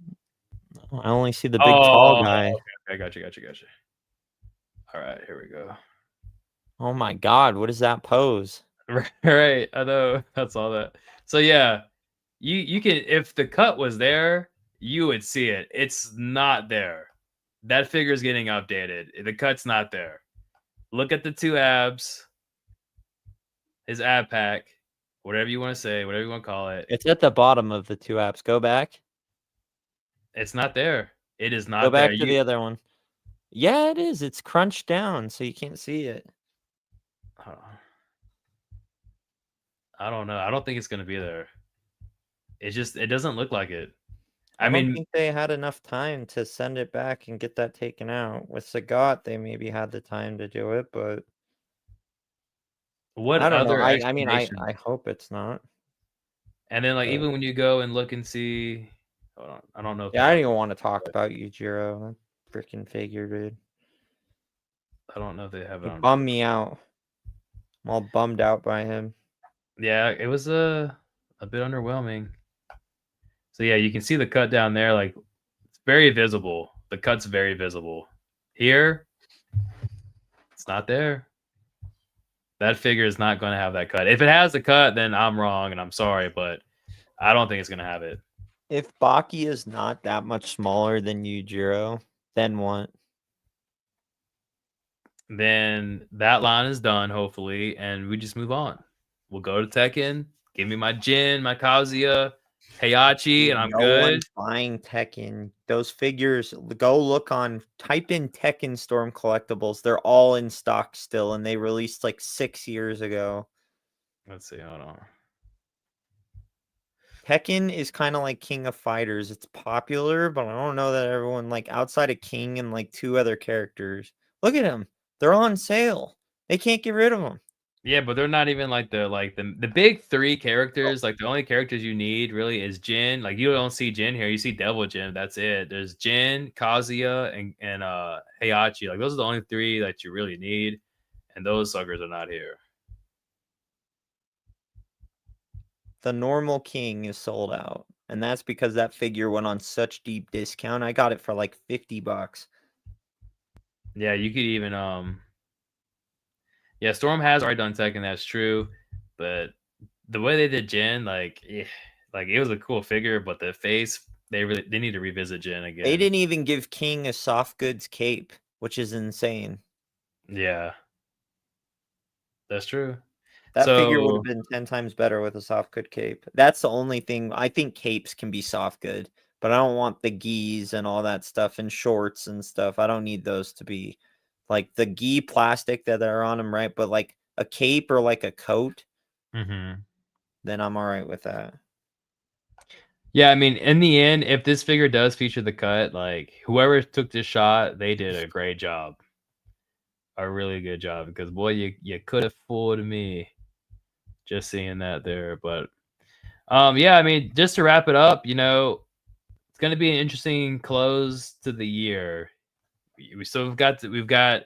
I only see the big tall guy. Okay, gotcha. All right, here we go. Oh my god, what is that pose? Right, I know. That's all that. So yeah, you can if the cut was there, you would see it. It's not there. That figure is getting updated. The cut's not there. Look at the 2 abs. His ab pack, whatever you want to say, whatever you want to call it. It's at the bottom of the 2 apps. Go back. It's not there. It is not Go back there. to the other one. Yeah, it is. It's crunched down, so you can't see it. I don't know. I don't think it's gonna be there. It doesn't look like it. I don't think they had enough time to send it back and get that taken out. With Sagat, they maybe had the time to do it, but what I don't know. other I mean, I explanation? hope it's not. And then like but- even when you go and look and see, hold on, I don't know. If Yeah, I don't even want to talk about Yujiro. That freaking figure, dude. I don't know if they have it He on. bummed me out. I'm all bummed out by him. Yeah, it was a bit underwhelming. So yeah, you can see the cut down there. Like it's very visible. The cut's very visible. Here, it's not there. That figure is not going to have that cut. If it has the cut, then I'm wrong and I'm sorry, but I don't think it's going to have it. If Baki is not that much smaller than Yujiro, then what? Then that line is done, hopefully, and we just move on. We'll go to Tekken. Give me my Jin, my Kazuya, Heihachi, and I'm No good. one's buying Tekken. Those figures, go look on, type in Tekken Storm Collectibles. They're all in stock still, and they released like 6 years ago. Let's see. Hold on. Tekken is kind of like King of Fighters. It's popular, but I don't know that everyone, like outside of King and like 2 other characters. Look at them. They're on sale. They can't get rid of them. Yeah, but they're not even like the big 3 characters. Like the only characters you need really is Jin. Like you don't see Jin here. You see Devil Jin. That's it. There's Jin, Kazuya, and Heihachi. Like those are the only 3 that you really need, and those suckers are not here. The normal king is sold out, and that's because that figure went on such deep discount. I got it for like $50. Yeah, you could even yeah, Storm has already done Tekken, that's true, but the way they did Jin, like, like it was a cool figure, but the face, they need to revisit Jin They again. didn't even give King a soft goods cape, which is insane. Yeah, that's true. That figure would So have been 10 times better with a soft good cape. That's the only thing. I think capes can be soft good, but I don't want the gis and all that stuff and shorts and stuff. I don't need those to be like the gi plastic that are on them, right? But like a cape or like a coat, mhm. then I'm all right with that. Yeah, I mean, in the end, if this figure does feature the cut, like whoever took this shot, they did a great job. A really good job, because boy, you could have fooled me just seeing that there. But yeah, I mean, just to wrap it up, you know, it's gonna be an interesting close to the year. We still we've got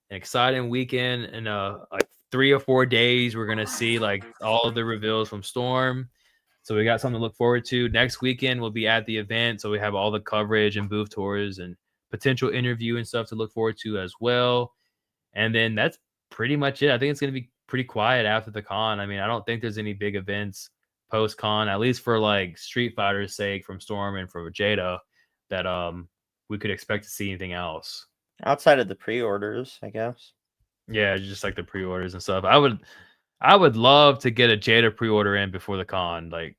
an exciting weekend in like 3 or 4 days. We're gonna see like all of the reveals from Storm. So we got something to look forward to. Next weekend we'll be at the event, so we have all the coverage and booth tours and potential interview and stuff to look forward to as well. And then that's pretty much it. I think it's gonna be pretty quiet after the con. I mean, I don't think there's any big events post con, at least for like Street Fighter's sake from Storm and from Jada, that we could expect to see anything else. Outside of the pre-orders, I guess. Yeah, just like the pre-orders and stuff. I would love to get a Jada pre-order in before the con. Like,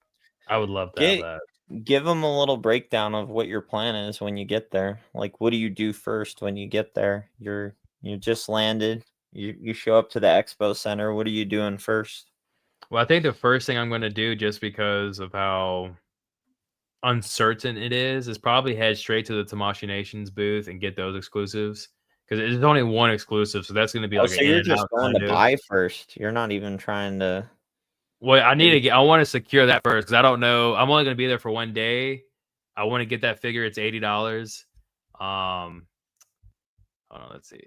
I would love to have that. Give them a little breakdown of what your plan is when you get there. Like, what do you do first when you get there? You just landed. You show up to the expo center. What are you doing first? Well, I think the first thing I'm going to do, just because of how uncertain it is probably head straight to the Tamashii Nations booth and get those exclusives, because there's only one exclusive, so that's going to be Oh, like so an in you're and just out going kind to of. buy first. You're not even trying to. Well, I want to secure that first, because I don't know. I'm only going to be there for 1 day. I want to get that figure. It's $80. Hold on, let's see.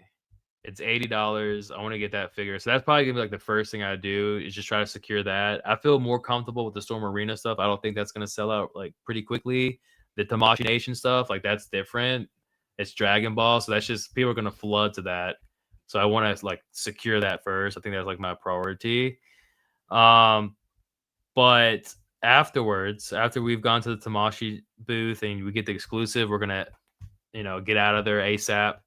It's $80. I want to get that figure. So that's probably gonna be like the first thing I do, is just try to secure that. I feel more comfortable with the Storm Arena stuff. I don't think that's gonna sell out like pretty quickly. The Tamashii Nation stuff, like, that's different. It's Dragon Ball, so that's just, people are gonna flood to that. So I want to like secure that first. I think that's like my priority. But afterwards, after we've gone to the Tamashii booth and we get the exclusive, we're gonna, get out of there ASAP.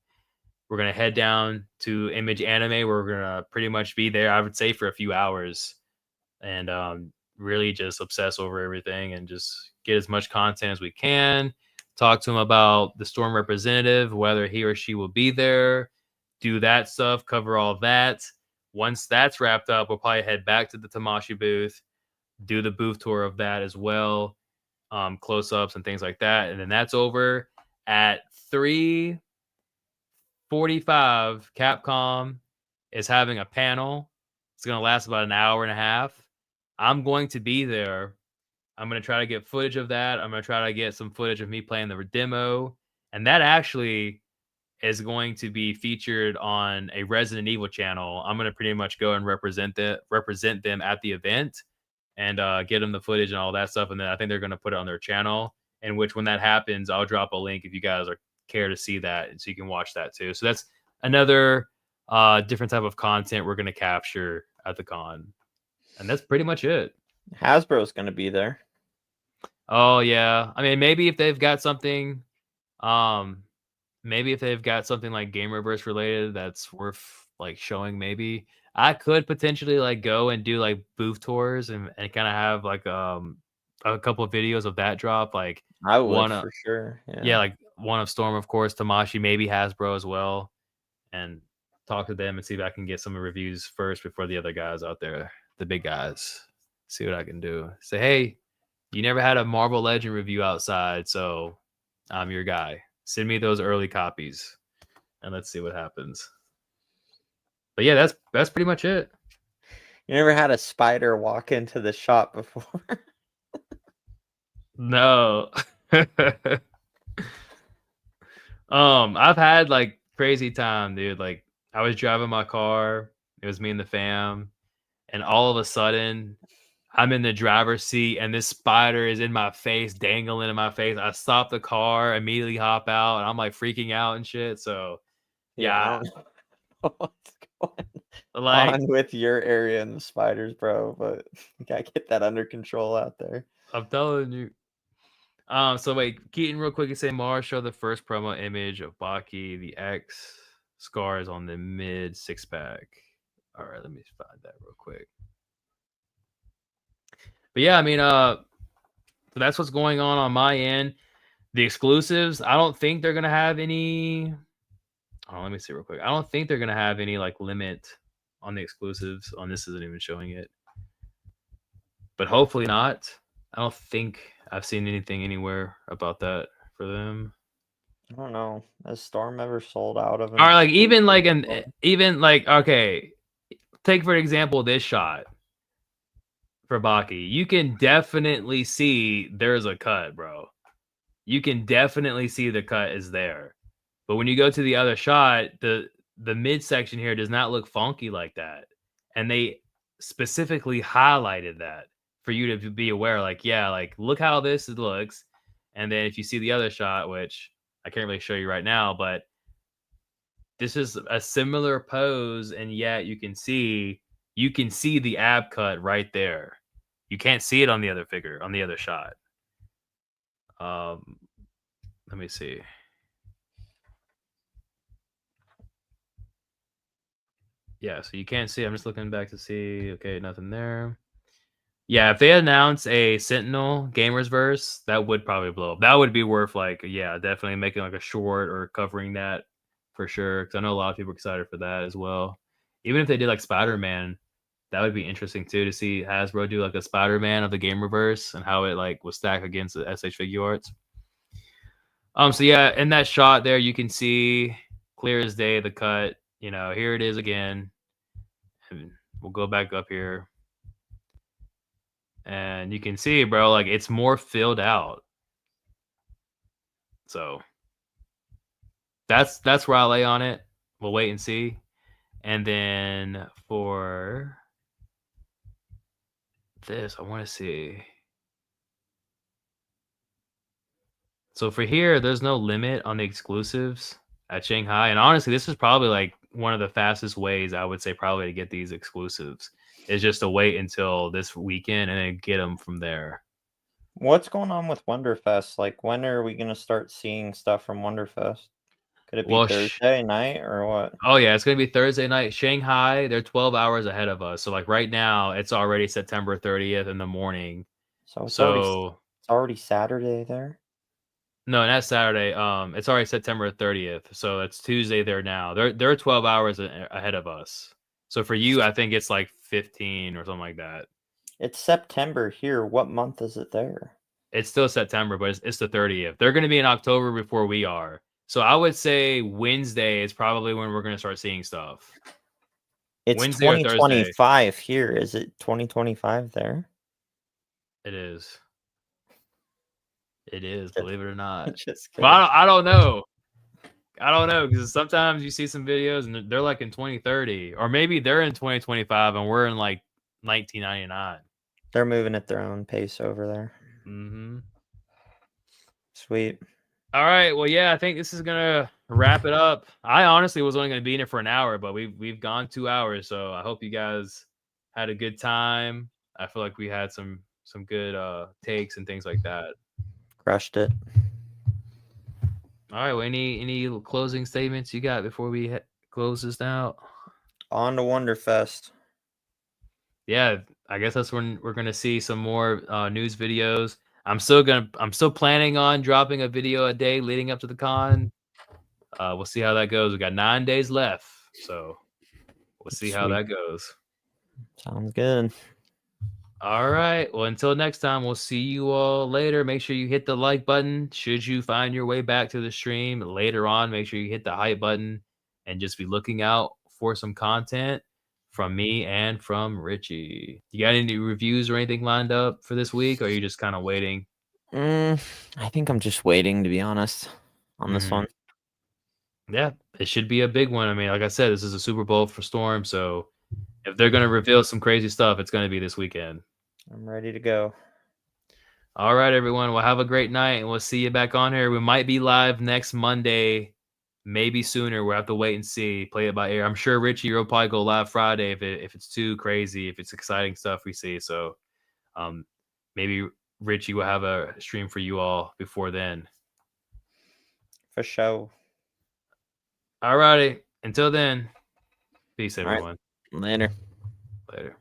We're gonna head down to Image Anime, where we're gonna pretty much be there, I would say, for a few hours, and really just obsess over everything and just get as much content as we can. Talk to him about the Storm representative, whether he or she will be there. Do that stuff, cover all that. Once that's wrapped up, we'll probably head back to the Tamashii booth, do the booth tour of that as well, close-ups and things like that, and then that's over at 3:45. Capcom is having a panel. It's going to last about an hour and a half. I'm going to be there. I'm going to try to get footage of that. I'm going to try to get some footage of me playing the demo. And that actually is going to be featured on a Resident Evil channel. I'm going to pretty much go and represent them at the event and get them the footage and all that stuff. And then I think they're going to put it on their channel, in which, when that happens, I'll drop a link if you guys care to see that, and so you can watch that too. So that's another different type of content we're going to capture at the con. And that's pretty much it. Hasbro's going to be there. Oh yeah. I mean, maybe if they've got something like Gamerverse related that's worth like showing, maybe I could potentially like go and do like booth tours and kind of have like a couple of videos of that drop, like I would for sure. Yeah, like one of Storm, of course, Tamashii, maybe Hasbro as well, and talk to them and see if I can get some reviews first before the other guys out there, the big guys. See what I can do. Say, hey, you never had a Marvel Legend review outside, so I'm your guy. Send me those early copies, and let's see what happens. But yeah, that's pretty much it. You never had a spider walk into the shop before? No. I've had like crazy time, dude. Like, I was driving my car. It was me and the fam, and all of a sudden, I'm in the driver's seat and this spider is in my face, dangling in my face. I stop the car, immediately hop out, and I'm like freaking out and shit. So yeah, I don't know what's going like on with your area and the spiders, bro, but you gotta get that under control out there. I'm telling you. So wait, Keaton, real quick, you say M.A.R.S show the first promo image of Baki, the X scars on the mid 6-pack. All right, let me find that real quick. But yeah, I mean, so that's what's going on my end. The exclusives, I don't think they're gonna have any. Oh, let me see real quick. I don't think they're gonna have any like limit on the exclusives. On this isn't even showing it, but hopefully not. I don't think I've seen anything anywhere about that for them. I don't know. Has Storm ever sold out of Or like even like okay, take for example this shot for Baki. You can definitely see there's a cut, bro. You can definitely see the cut is there. But when you go to the other shot, the midsection here does not look funky like that. And they specifically highlighted that for you to be aware, like, yeah, like look how this looks. And then if you see the other shot, which I can't really show you right now, but this is a similar pose, and yet you can see the ab cut right there. You can't see it on the other figure, on the other shot. Let me see. Yeah, so you can't see. I'm just looking back to see. Okay, nothing there. Yeah, if they announce a Sentinel Gamers Verse, that would probably blow up. That would be worth like, yeah, definitely making like a short or covering that for sure. Because I know a lot of people are excited for that as well. Even if they did like Spider-Man, that would be interesting too to see Hasbro do like a Spider-Man of the Gamerverse and how it like was stacked against the SH Figure Arts. So yeah, in that shot there, you can see clear as day the cut. You know, here it is again. And we'll go back up here. And you can see, bro, like it's more filled out. So that's where I lay on it. We'll wait and see. And then for this, I want to see. So for here, there's no limit on the exclusives at Shanghai. And honestly, this is probably like one of the fastest ways I would say probably to get these exclusives is just to wait until this weekend and then get them from there. What's going on with Wonderfest? Like, when are we going to start seeing stuff from Wonderfest? Could it be Thursday night or what? Oh, yeah, it's going to be Thursday night. Shanghai, they're 12 hours ahead of us. So, like, right now, it's already September 30th in the morning. So it's already Saturday there? No, not Saturday. It's already September 30th. So, it's Tuesday there now. They're 12 hours ahead of us. So, for you, I think it's like 15 or something like that. It's September here. What month is it there? It's still September, but it's the 30th. They're going to be in October before we are. So I would say Wednesday is probably when we're going to start seeing stuff. It's Wednesday 2025 here. Is it 2025 there? It is. It is, believe it or not. Just but I don't know. I don't know, because sometimes you see some videos and they're like in 2030. Or maybe they're in 2025 and we're in like 1999. They're moving at their own pace over there. Mm-hmm. Sweet. All right. Well, yeah, I think this is gonna wrap it up. I honestly was only gonna be in it for an hour, but we've gone 2 hours. So I hope you guys had a good time. I feel like we had some good takes and things like that. Crushed it. All right. Well, any closing statements you got before we close this out? On to Wonderfest. Yeah, I guess that's when we're gonna see some more news videos. I'm still planning on dropping a video a day leading up to the con. We'll see how that goes. We got 9 days left, so we'll see how that goes. Sounds good. All right. Well, until next time, we'll see you all later. Make sure you hit the like button. Should you find your way back to the stream later on, make sure you hit the hype button and just be looking out for some content from me and from Richie. You got any reviews or anything lined up for this week, or are you just kind of waiting? I think I'm just waiting, to be honest, on this one. Yeah, it should be a big one. I mean, like I said, this is a Super Bowl for Storm, so if they're going to reveal some crazy stuff, it's going to be this weekend. I'm ready to go. All right, everyone. Well, have a great night, and we'll see you back on here. We might be live next Monday, maybe sooner. We'll have to wait and see. Play it by ear. I'm sure Richie will probably go live Friday if it's too crazy, if it's exciting stuff we see. So, maybe Richie will have a stream for you all before then. For sure. All righty. Until then, peace, everyone. Later. Later.